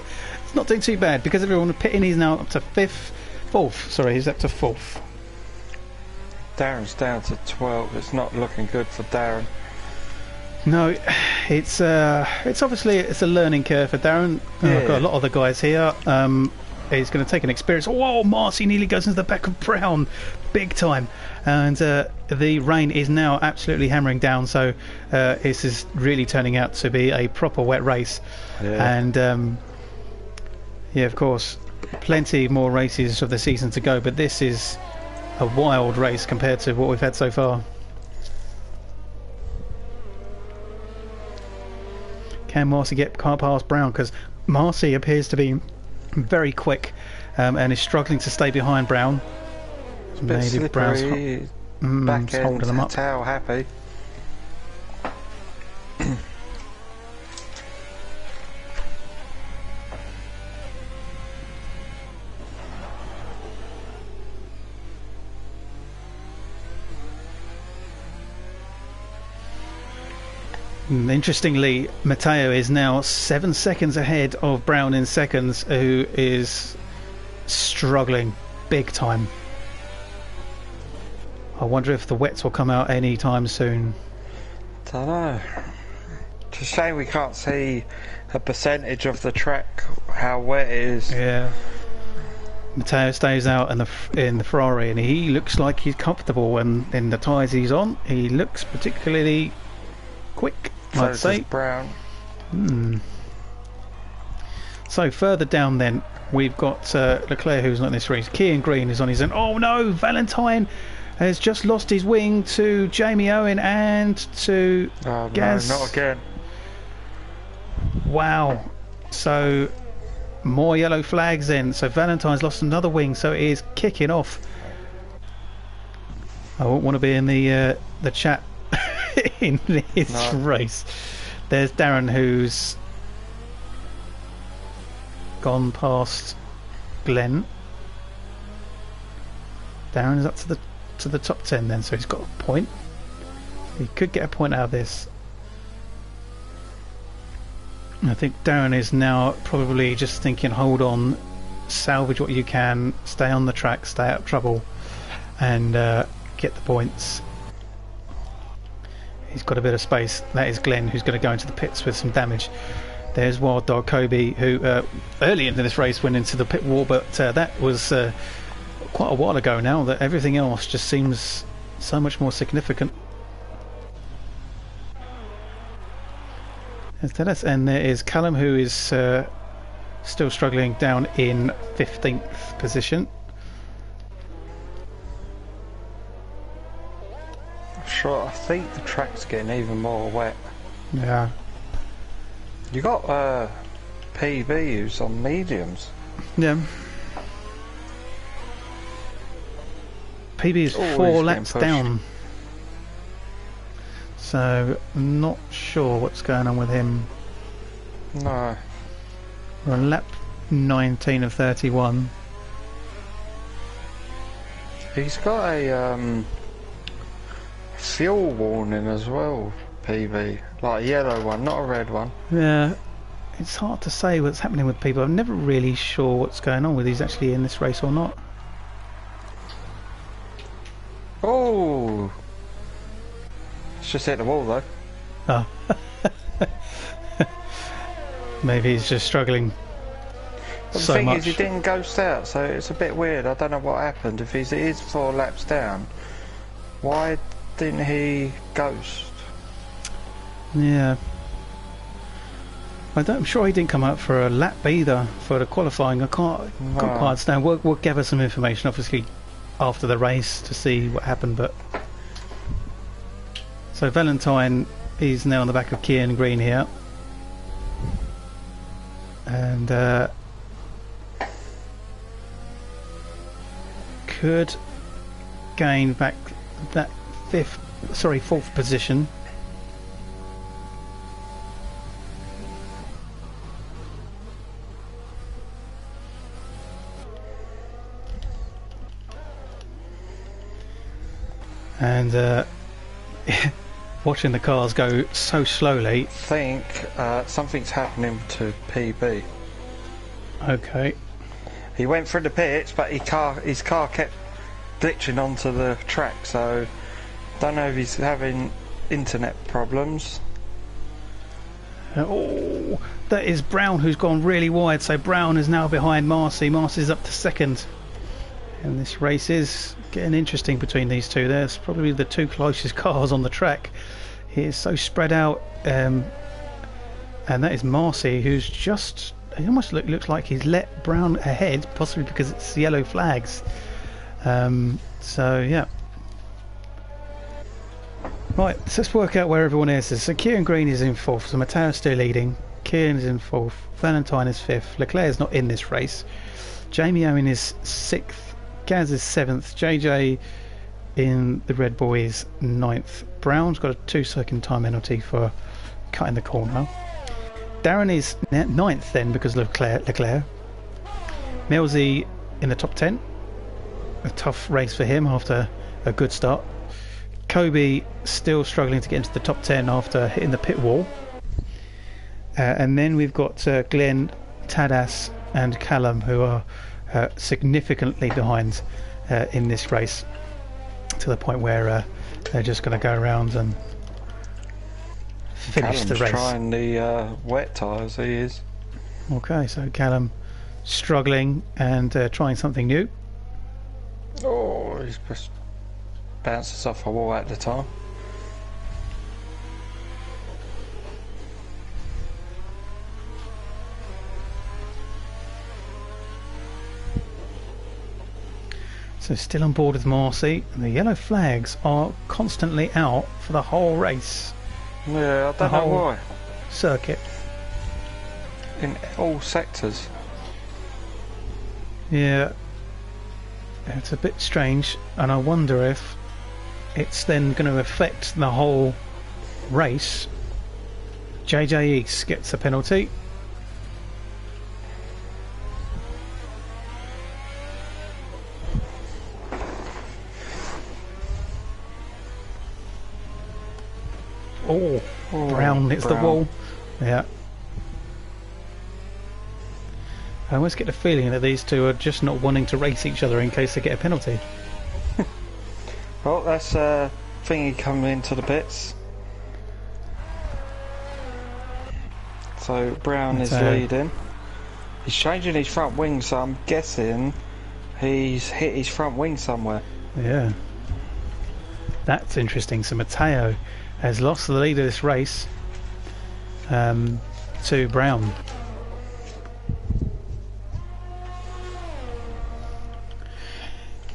S1: not doing too bad because everyone pitting. He's now up to 4th. Sorry, he's up to 4th.
S2: Darren's down to 12. It's not looking good for Darren.
S1: No, it's obviously a learning curve for Darren. I've got a lot of the guys here. He's going to take an experience. Whoa, Marcy nearly goes into the back of Brown, big time. And the rain is now absolutely hammering down. So this is really turning out to be a proper wet race. And of course, plenty more races of the season to go. But this is a wild race compared to what we've had so far. Can Marcy get past Brown? Because Marcy appears to be very quick and is struggling to stay behind Brown.
S2: Maybe Brown's back end
S1: holding them up.
S2: Tail happy.
S1: Interestingly, Matteo is now 7 seconds ahead of Brown in seconds, who is struggling big time. I wonder if the wets will come out any time soon.
S2: Don't know. It's a shame we can't see a percentage of the track, how wet it is.
S1: Yeah. Matteo stays out in the Ferrari, and he looks like he's comfortable. And in the tyres he's on, he looks particularly quick.
S2: So does Brown.
S1: So further down then, we've got Leclerc, who's not in this race. Cian Green is on his own. Oh no, Valentine has just lost his wing to Jamie Owen and to Gaz.
S2: No, not again.
S1: Wow. So more yellow flags then. So Valentine's lost another wing, so it is kicking off. I won't want to be in the chat in this race. There's Darren, who's gone past Glenn. Darren is up to the top 10 then, so he's got a point. He could get a point out of this. I think Darren is now probably just thinking, hold on, salvage what you can, stay on the track, stay out of trouble, and get the points. He's got a bit of space. That is Glenn, who's going to go into the pits with some damage. There's Wild Dog Kobe, who early into this race went into the pit wall, but that was quite a while ago now. That everything else just seems so much more significant. And there is Callum, who is still struggling down in 15th position.
S2: Sure, I think the track's getting even more wet.
S1: Yeah.
S2: You got PB who's on mediums.
S1: Yeah. PB is 4 laps down. So, I'm not sure what's going on with him.
S2: No.
S1: We're on lap 19 of 31.
S2: He's got a fuel warning as well, PB. Like a yellow one, not a red one.
S1: Yeah. It's hard to say what's happening with people. I'm never really sure what's going on, whether he's actually in this race or not.
S2: Oh! It's just hit the wall though.
S1: Oh. Maybe he's just struggling
S2: But
S1: so
S2: the thing
S1: much.
S2: is, he didn't ghost out, so it's a bit weird. I don't know what happened. If he is 4 laps down, why didn't he ghost?
S1: Yeah. I'm sure he didn't come out for a lap either for the qualifying. I can't quite understand. We'll gather some information obviously after the race to see what happened, but so Valentine is now on the back of Cian Green here, and could gain back that fourth position. And watching the cars go so slowly.
S2: I think something's happening to PB.
S1: Okay.
S2: He went through the pits, but his car kept glitching onto the track, so don't know if he's having internet problems.
S1: Oh, that is Brown, who's gone really wide, so Brown is now behind Marcy. Marcy's up to second. And this race is getting interesting between these two. There's probably the two closest cars on the track. It is so spread out, and that is Marcy, who's just... It almost looks like he's let Brown ahead, possibly because it's yellow flags. So yeah. Right, so let's work out where everyone is. So Cian Green is in 4th, so Matteo's still leading. Cian is in 4th, Valentine is 5th, Leclerc is not in this race. Jamie Owen is 6th, Gaz is 7th, JJ in the Red Bull is 9th. Brown's got a 2-second time penalty for cutting the corner. Darren is 9th then because of Leclerc. Millsy in the top 10. A tough race for him after a good start. Kobe still struggling to get into the top 10 after hitting the pit wall. And then we've got Glenn, Tadas and Callum, who are significantly behind in this race, to the point where they're just going to go around and finish
S2: Callum's
S1: the race.
S2: Trying the wet tyres, he is.
S1: Okay, so Callum struggling and trying something new.
S2: Oh, he's just bounces off a wall at the time.
S1: So still on board with Marcy, and the yellow flags are constantly out for the whole race.
S2: Yeah, I don't know why.
S1: Circuit.
S2: In all sectors.
S1: Yeah. It's a bit strange, and I wonder if it's then going to affect the whole race. JJ East gets a penalty. Oh, Brown hits the wall. Yeah. I always get the feeling that these two are just not wanting to race each other in case they get a penalty.
S2: Well, that's Thingy coming into the pits. So Brown is leading. He's changing his front wing, so I'm guessing he's hit his front wing somewhere.
S1: Yeah. That's interesting. So Matteo has lost the lead of this race to Brown.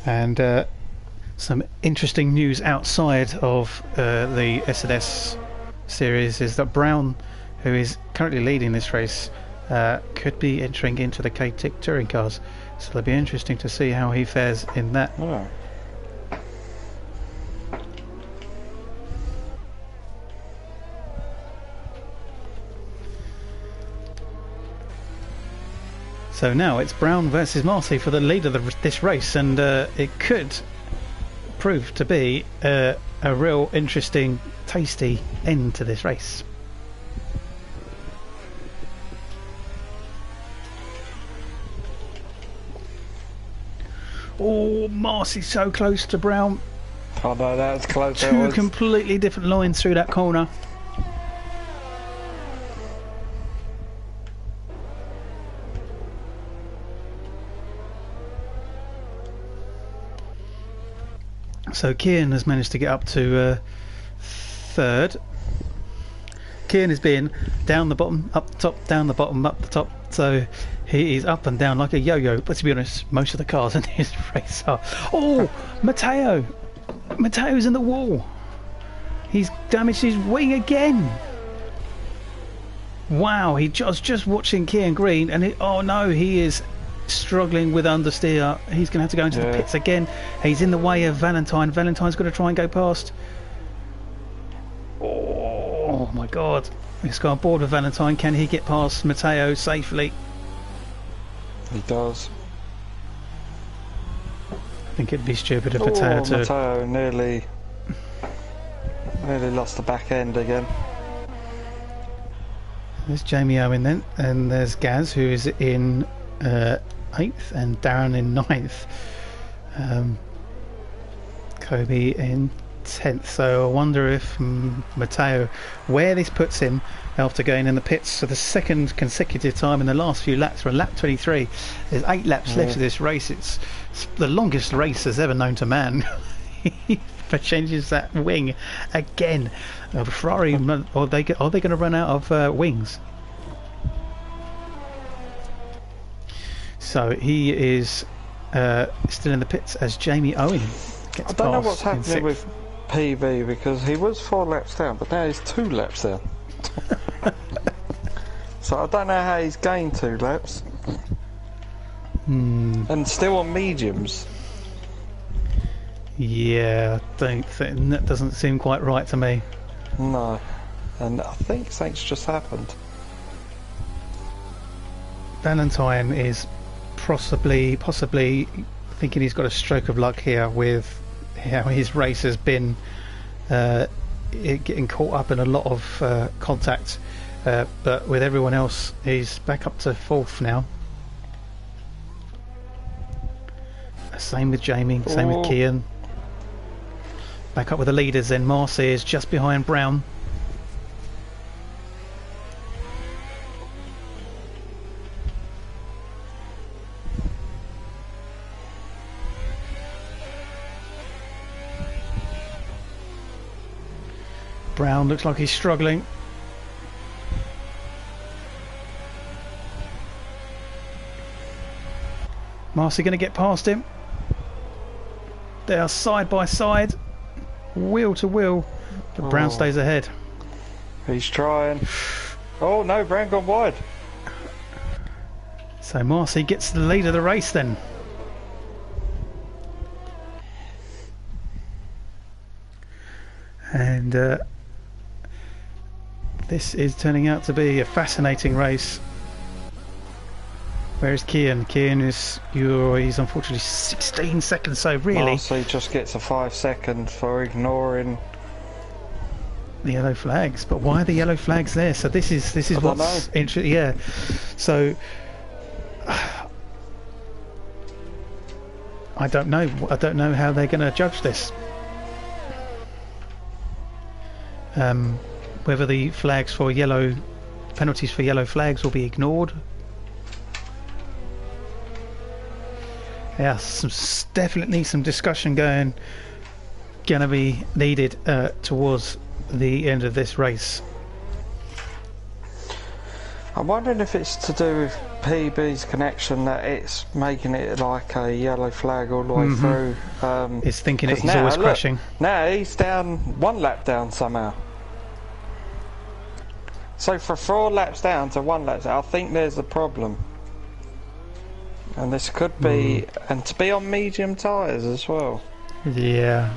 S1: And some interesting news outside of the S&S series is that Brown, who is currently leading this race, could be entering into the K-Tech touring cars. So it'll be interesting to see how he fares in that.
S2: Oh.
S1: So now it's Brown versus Marcy for the lead of this race, and it could prove to be a real interesting, tasty end to this race. Oh, Marcy's so close to Brown.
S2: Oh no, that was close.
S1: Two completely different lines through that corner. So Kian has managed to get up to third. Kian has been down the bottom, up the top, down the bottom, up the top. So he is up and down like a yo-yo. But to be honest, most of the cars in this race are. Oh, Matteo! Matteo's in the wall. He's damaged his wing again. Wow, he was just watching Kian Green, and oh no, he is struggling with understeer. He's going to have to go into the pits again. He's in the way of Valentine. Valentine's going to try and go past. Oh my god. He's got on board with Valentine. Can he get past Matteo safely?
S2: He does.
S1: I think it'd be stupid of Matteo to...
S2: Matteo nearly lost the back end again.
S1: There's Jamie Owen then, and there's Gaz, who is in 8th, and Darren in 9th. Kobe in 10th. So I wonder if Matteo, where this puts him after going in the pits for the second consecutive time in the last few laps. For lap 23, there's 8 laps left of this race. It's the longest race has ever known to man. He changes that wing again. Ferrari, are they going to run out of wings? So he is still in the pits as Jamie Owen gets
S2: I don't know
S1: past
S2: what's happening with PB, because he was 4 laps down, but now he's 2 laps down. So I don't know how he's gained 2 laps. And still on mediums.
S1: Yeah, I don't think that doesn't seem quite right to me.
S2: No, and I think something's just happened.
S1: Valentine is possibly thinking he's got a stroke of luck here with how his race has been, getting caught up in a lot of contact, but with everyone else he's back up to 4th now. Same with Jamie, same with Kian. Back up with the leaders, then Marcy is just behind Brown. Brown looks like he's struggling. Marcy going to get past him. They are side by side, wheel to wheel, but Brown stays ahead.
S2: He's trying. Oh no, Brown gone wide.
S1: So Marcy gets the lead of the race then. And this is turning out to be a fascinating race. Where's Kian? Kian is, he's unfortunately 16 seconds, so really...
S2: Marcy just gets a 5 second for ignoring...
S1: the yellow flags. But why are the yellow flags there? So this is what's interesting. Yeah. So... I don't know how they're going to judge this. Whether the flags for penalties for yellow flags will be ignored. Yeah, definitely some discussion going to be needed towards the end of this race.
S2: I'm wondering if it's to do with PB's connection, that it's making it like a yellow flag all the way through.
S1: It's thinking he's always crashing.
S2: Now he's down 1 lap down somehow. So for 4 laps down to 1 lap down, I think there's a problem. And this could be, and to be on medium tyres as well.
S1: Yeah.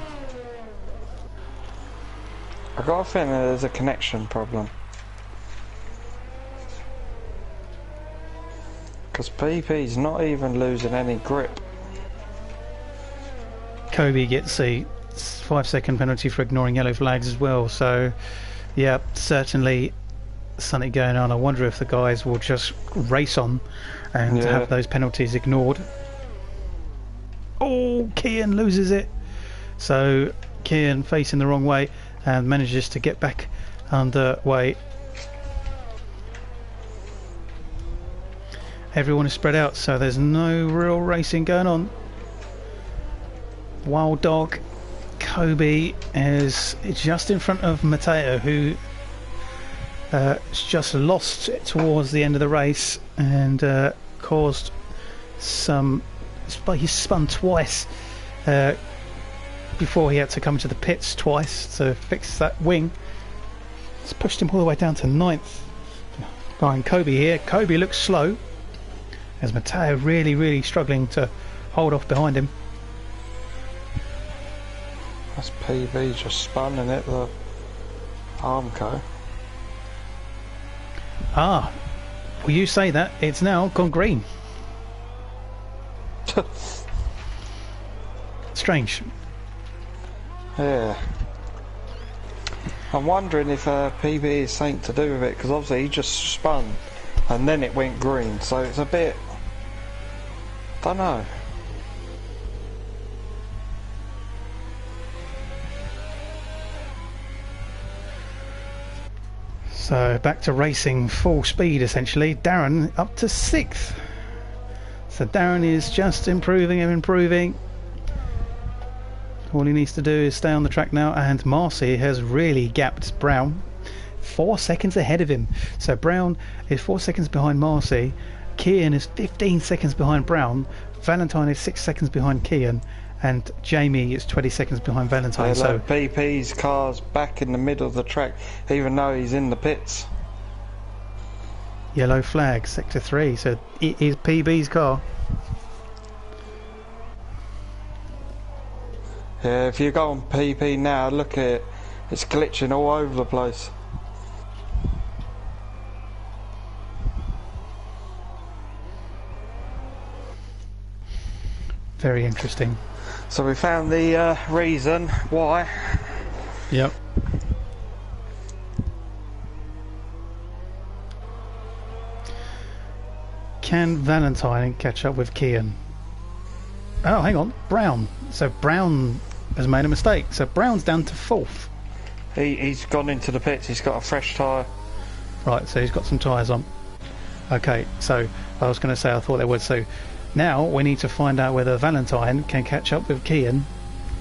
S2: I got a feeling there's a connection problem. Because PP's not even losing any grip.
S1: Kobe gets a 5 second penalty for ignoring yellow flags as well, so yeah, certainly something going on. I wonder if the guys will just race on and have those penalties ignored. Oh, Kian loses it. So Kian facing the wrong way and manages to get back underway. Everyone is spread out, so there's no real racing going on. Wild Dog Kobe is just in front of Matteo, who just lost towards the end of the race and caused some... he spun twice before he had to come to the pits twice to fix that wing. It's pushed him all the way down to 9th behind Kobe here. Kobe looks slow as Matteo really struggling to hold off behind him.
S2: That's PB just spun it, the Armco.
S1: Ah, well, you say that, it's now gone green. Strange.
S2: Yeah. I'm wondering if PB is something to do with it, because obviously he just spun and then it went green, so it's a bit... don't know.
S1: So back to racing full speed essentially. Darren up to 6th. So Darren is just improving and improving. All he needs to do is stay on the track now, and Marcy has really gapped Brown 4 seconds ahead of him. So Brown is 4 seconds behind Marcy, Kian is 15 seconds behind Brown, Valentine is 6 seconds behind Kian, and Jamie is 20 seconds behind Valentine. So
S2: BP's car's back in the middle of the track, even though he's in the pits.
S1: Yellow flag, sector 3, so it is PB's car.
S2: Yeah, if you go on PP now, look at it, it's glitching all over the place.
S1: Very interesting.
S2: So we found the reason why.
S1: Yep. Can Valentine catch up with Kian? Oh, hang on, Brown. So Brown has made a mistake. So Brown's down to 4th.
S2: He's gone into the pits, he's got a fresh tyre.
S1: Right, so he's got some tyres on. Okay, so I was going to say I thought they would. So now we need to find out whether Valentine can catch up with Kian.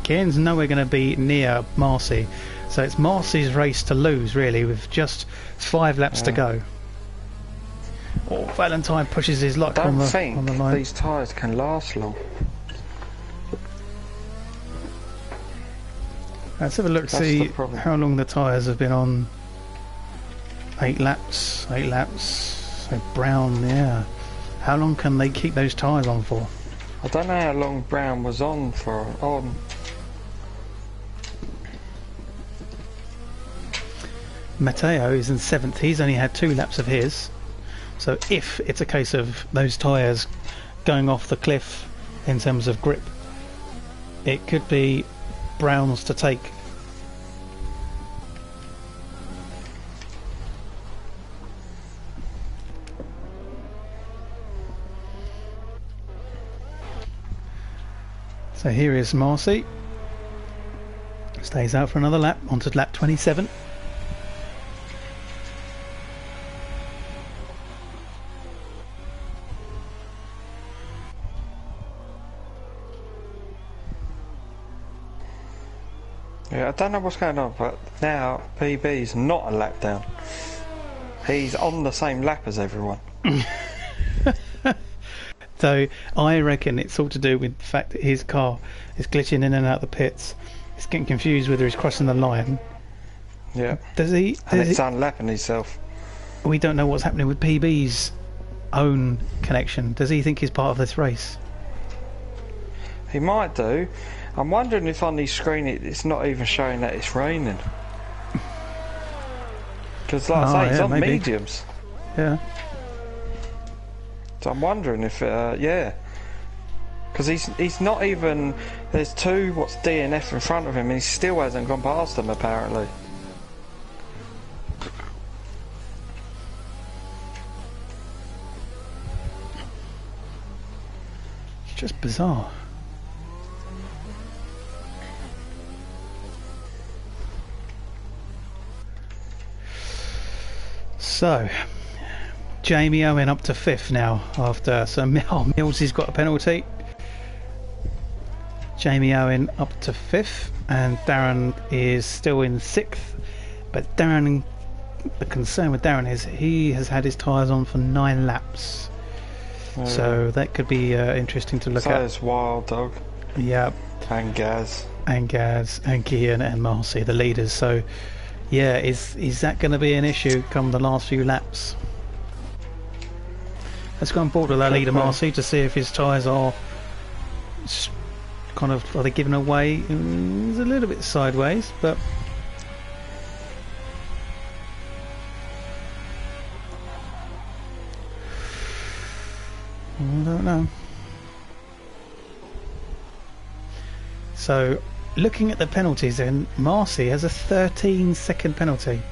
S1: Kian's nowhere going to be near Marcy, so it's Marcy's race to lose really, with just 5 laps to go. Or Valentine pushes his luck on the line.
S2: These tyres can last long.
S1: Let's have a look, see how long the tyres have been on. 8 laps, 8 laps. So Brown, yeah. How long can they keep those tyres on for?
S2: I don't know how long Brown was on for.
S1: Matteo is in 7th. He's only had 2 laps of his. So if it's a case of those tyres going off the cliff in terms of grip, it could be Brown's to take. So here is Marcy. Stays out for another lap, onto lap 27.
S2: Yeah, I don't know what's going on, but now PB's not a lap down. He's on the same lap as everyone.
S1: So I reckon it's all to do with the fact that his car is glitching in and out of the pits. He's getting confused whether he's crossing the line.
S2: Yeah.
S1: Does he?
S2: And it's unlapping himself.
S1: We don't know what's happening with PB's own connection. Does he think he's part of this race?
S2: He might do. I'm wondering if on his screen it's not even showing that it's raining. Because like I say, he's on maybe. Mediums.
S1: Yeah.
S2: So I'm wondering if, yeah. Because he's not even... There's 2, DNF in front of him, and he still hasn't gone past them, apparently.
S1: It's just bizarre. So, Jamie Owen up to 5th now after Mills has got a penalty. Jamie Owen up to 5th and Darren is still in 6th, but Darren, the concern with Darren is he has had his tyres on for 9 laps. So that could be interesting to look at.
S2: So is Wild Dog.
S1: Yeah.
S2: And Gaz.
S1: And Kian and Marcy, the leaders. So yeah, is that going to be an issue come the last few laps? Let's go on board with our leader Marcy to see if his tyres are are they giving away? It's a little bit sideways, but I don't know. So looking at the penalties then, Marcy has a 13-second penalty.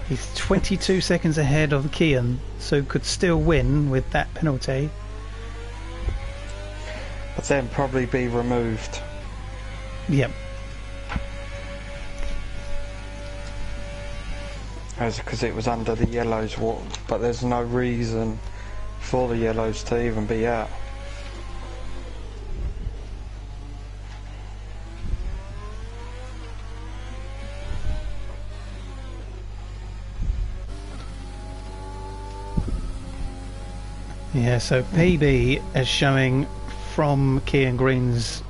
S1: He's 22 seconds ahead of Kian, so could still win with that penalty.
S2: But then probably be removed.
S1: Yep.
S2: Because it was under the yellows, but there's no reason for the yellows to even be out.
S1: Yeah, so PB is showing from Kian Green's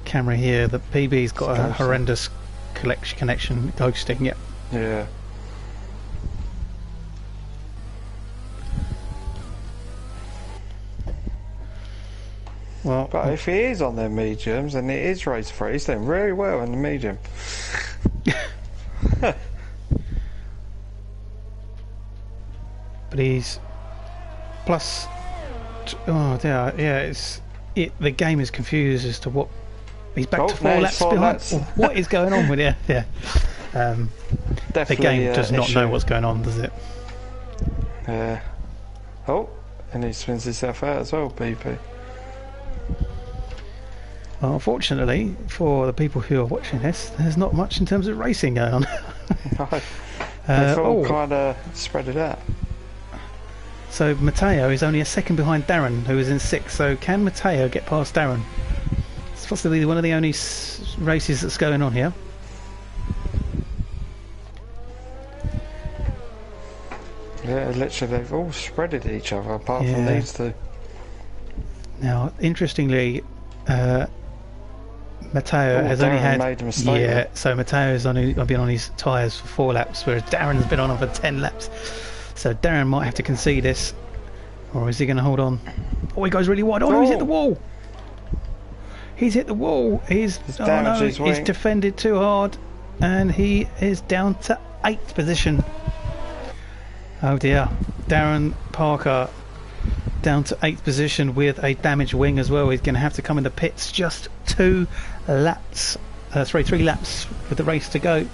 S1: camera here that PB's got a horrendous connection ghosting. Yeah.
S2: Yeah.
S1: Well,
S2: but if he is on their mediums and it is race free, he's doing very well in the medium.
S1: But he's plus. Oh yeah, the game is confused as to what he's back to 4 laps behind. What is going on with it? Yeah. The game does not know what's going on, does it?
S2: Yeah. Oh, and he spins himself out as well, BP.
S1: Well, unfortunately, for the people who are watching this, there's not much in terms of racing going on.
S2: No. They've all kind of spread it out.
S1: So Matteo is only a second behind Darren, who is in 6th. So can Matteo get past Darren? It's possibly one of the only races that's going on here.
S2: Yeah, literally they've all spreaded each other apart from these two.
S1: Now, interestingly, Matteo has only
S2: Darren
S1: had
S2: made a mistake.
S1: Yeah, so Matteo's only been on his tyres for 4 laps, whereas Darren's been on them for 10 laps. So Darren might have to concede this, or is he going to hold on? Oh, he goes really wide. Oh no, he's hit the wall. He's hit the wall. He's defended too hard, and he is down to 8th position. Oh dear, Darren Parker down to 8th position with a damaged wing as well. He's going to have to come in the pits. Just 3 laps with the race to go.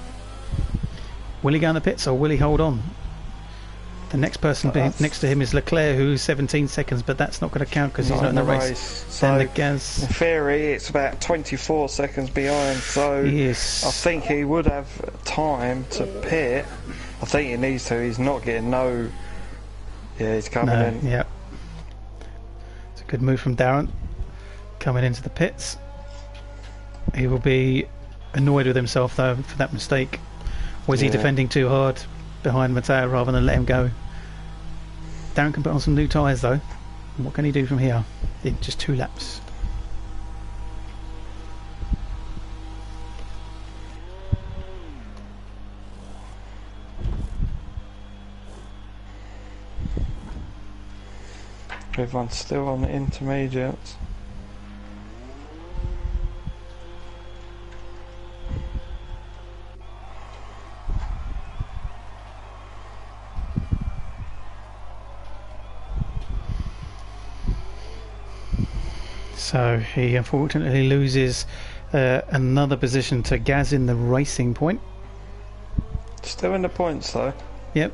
S1: Will he go in the pits or will he hold on? The next person next to him is Leclerc, who's 17 seconds, but that's not going to count because he's not in the race.
S2: So
S1: the Gaz,
S2: in theory, it's about 24 seconds behind. So
S1: yes.
S2: I think he would have time to pit. I think he needs to. He's not getting no. Yeah, he's coming in.
S1: Yeah. It's a good move from Darren. Coming into the pits. He will be annoyed with himself though for that mistake. Or is he defending too hard behind Matteo rather than let him go? Darren can put on some new tyres though. And what can he do from here? In just 2 laps.
S2: Everyone's still on the intermediates.
S1: So he unfortunately loses another position to Gaz in the racing point.
S2: Still in the points though.
S1: Yep.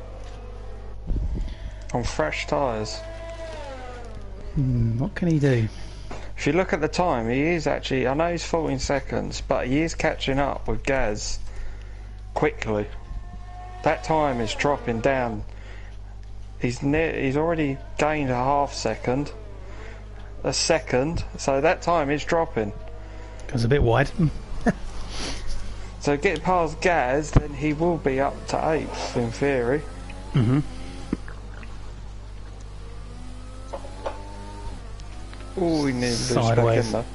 S2: On fresh tyres.
S1: What can he do?
S2: If you look at the time, he is actually, I know he's 14 seconds, but he is catching up with Gaz quickly. That time is dropping down. He's already gained a half second, a second, so that time is dropping.
S1: Goes a bit wide.
S2: So get past Gaz, then he will be up to 8th in theory. Oh, we need to lose back in though.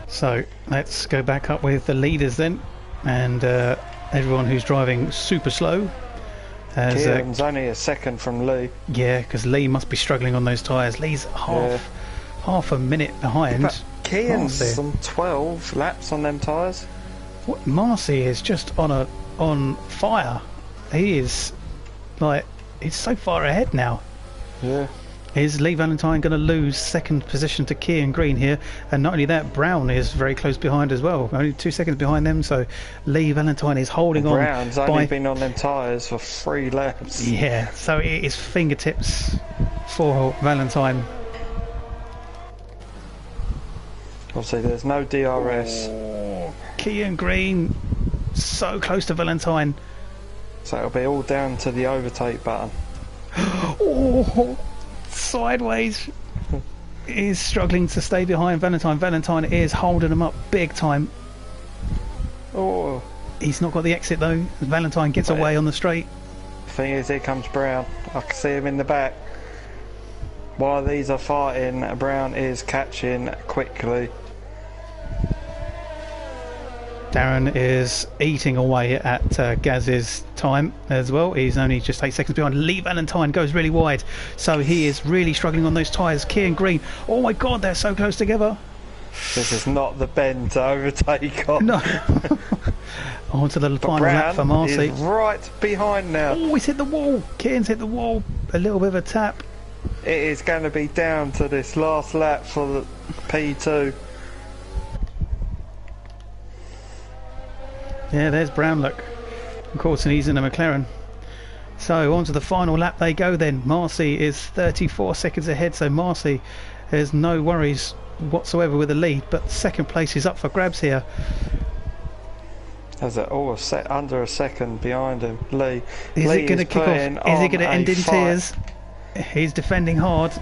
S1: So let's go back up with the leaders then, and everyone who's driving super slow.
S2: Kieran's only a second from Lee.
S1: Yeah, because Lee must be struggling on those tyres. Lee's half a minute behind.
S2: But Kieran's on 12 laps on them tyres.
S1: What Marcy is just on fire. He is like, he's so far ahead now.
S2: Yeah.
S1: Is Lee Valentine going to lose 2nd position to Kieran Green here? And not only that, Brown is very close behind as well. Only 2 seconds behind them, so Lee Valentine is holding on.
S2: Brown's only been on them tyres for 3 laps.
S1: Yeah, so it is fingertips for Valentine.
S2: Obviously there's no DRS.
S1: Oh, Kieran Green so close to Valentine.
S2: So it'll be all down to the overtake button.
S1: Oh, sideways. Is struggling to stay behind Valentine. Valentine is holding him up big time.
S2: Oh,
S1: he's not got the exit though. Valentine gets away on the straight.
S2: Thing is, here comes Brown. I can see him in the back. While these are fighting, Brown is catching quickly.
S1: Darren is eating away at Gaz's time as well. He's only just 8 seconds behind. Lee Valentine goes really wide, so he is really struggling on those tyres. Kieran Green, oh my god, they're so close together.
S2: This is not the bend to overtake on.
S1: No. On to the final lap for Marcy.
S2: Is right behind now.
S1: Oh, he's hit the wall. Kieran's hit the wall. A little bit of a tap.
S2: It is going to be down to this last lap for the P2.
S1: Yeah, there's Brownlock. Of course, and he's in a McLaren. So on to the final lap they go then. Marcy is 34 seconds ahead, so Marcy has no worries whatsoever with the lead, but 2nd place is up for grabs here.
S2: There's under a second behind him. Lee.
S1: Is it going to kick off? Is it going to end in tears? He's defending hard.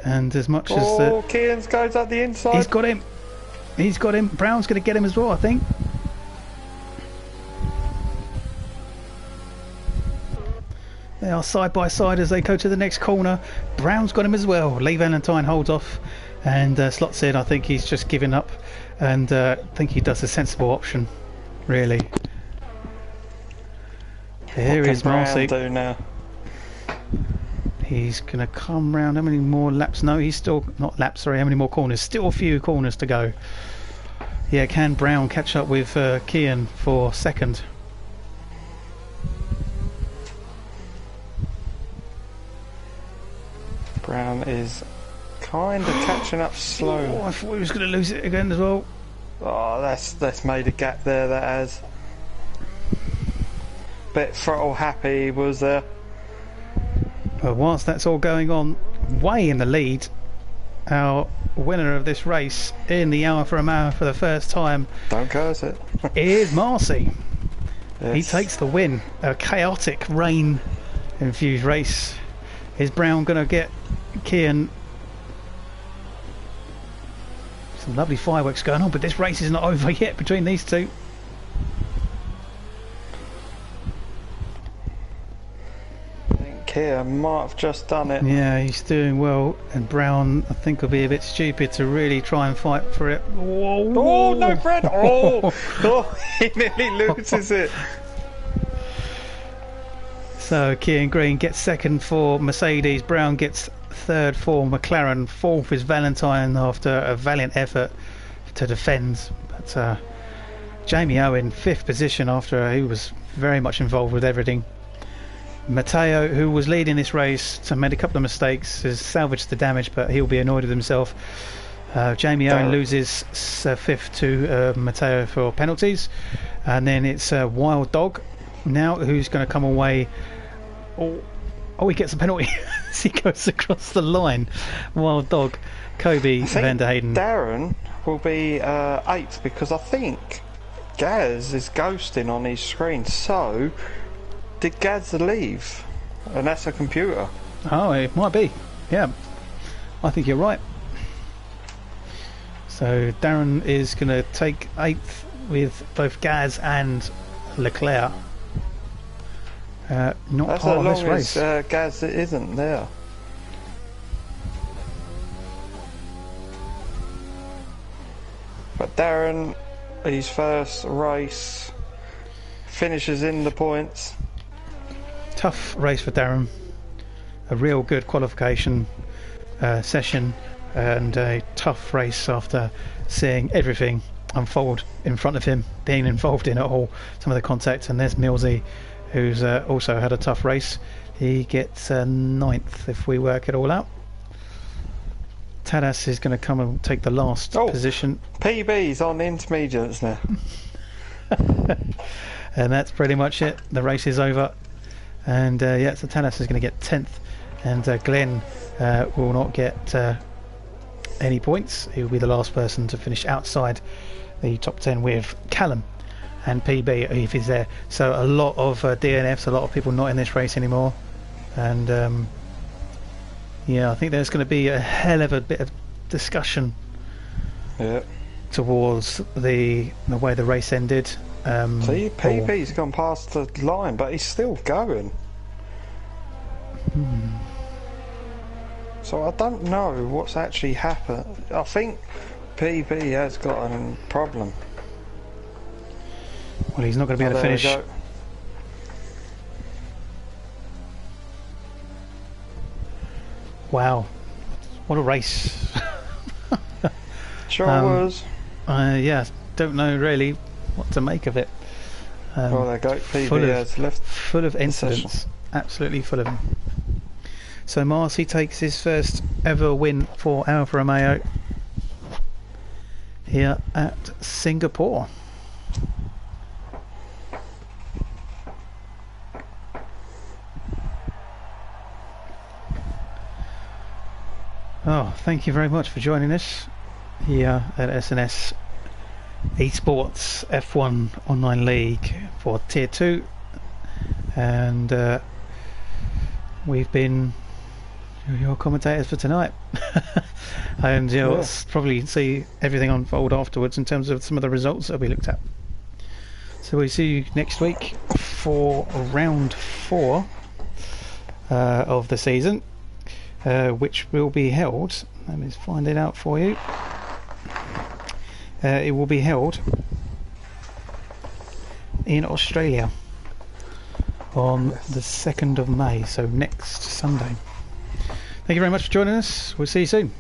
S1: And as much as...
S2: Oh, Kieran's goes up the inside.
S1: He's got him. He's got him. Brown's going to get him as well, I think. They are side by side as they go to the next corner. Brown's got him as well. Lee Valentine holds off, and slots in. I think he's just giving up, and I think he does a sensible option, really. Here is Marcy.
S2: Brown do now?
S1: He's going to come round. How many more laps? No, he's still not laps. Sorry, how many more corners? Still a few corners to go. Yeah, can Brown catch up with Kian for second?
S2: Brown is kind of catching up slow.
S1: Oh, I thought he was going to lose it again as well.
S2: Oh, that's made a gap there. That has. Bit throttle happy was there.
S1: But whilst that's all going on, way in the lead, our winner of this race in the hour for a mile for the first time.
S2: Don't curse it.
S1: Is Marcy.
S2: Yes.
S1: He takes the win. A chaotic rain-infused race. Is Brown going to get Kian? Some lovely fireworks going on, but this race is not over yet between these two.
S2: Kia might have just done it.
S1: Yeah, he's doing well, and Brown, I think, will be a bit stupid to really try and fight for it. Whoa,
S2: oh, no, Brad! Oh, oh, he nearly loses it.
S1: So Kian Green gets second for Mercedes, Brown gets third for McLaren, fourth is Valentine after a valiant effort to defend. But Jamie Owen, fifth position after he was very much involved with everything. Matteo, who was leading this race, so made a couple of mistakes, has salvaged the damage, but he'll be annoyed with himself. Jamie Owen loses fifth to Matteo for penalties, and then it's Wild Dog now who's going to come away. Oh, he gets a penalty as he goes across the line. Wild Dog, Kobe van der Hayden.
S2: Darren will be eighth because I think Gaz is ghosting on his screen. So did Gaz leave? And that's a computer.
S1: Oh, it might be. Yeah, I think you're right. So Darren is going to take eighth with both Gaz and Leclerc. Not
S2: that's
S1: part of this
S2: race.
S1: race.
S2: Gaz isn't there. But Darren, his first race, finishes in the points.
S1: Tough race for Darren. A real good qualification session, and a tough race after seeing everything unfold in front of him, being involved in it all, some of the contact. And there's Millsy, who's also had a tough race. He gets ninth if we work it all out. Tadas is going to come and take the last position.
S2: PB's on intermediates now.
S1: And that's pretty much it. The race is over. And yeah, so Tadas is going to get 10th, and Glenn will not get any points. He will be the last person to finish outside the top 10 with Callum and PB if he's there. So a lot of DNFs, a lot of people not in this race anymore. And yeah, I think there's going to be a hell of a bit of discussion towards the way the race ended.
S2: See, PB's gone past the line, but he's still going. So I don't know what's actually happened. I think PB has got a problem.
S1: Well, he's not going to be able to finish. Wow, what a race.
S2: Sure was.
S1: Yeah, don't know really what to make of it.
S2: Well, there you go. PB has left.
S1: Full of incidents. Absolutely full of them. So Marcy takes his first ever win for Alfa Romeo here at Singapore. Oh, thank you very much for joining us here at SNS ESports F1 Online League for Tier 2, and we've been your commentators for tonight. And you'll probably see everything unfold afterwards in terms of some of the results that we looked at. So we'll see you next week for round 4 of the season, which will be held. Let me find it out for you. It will be held in Australia on the 2nd of May, so next Sunday. Thank you very much for joining us. We'll see you soon.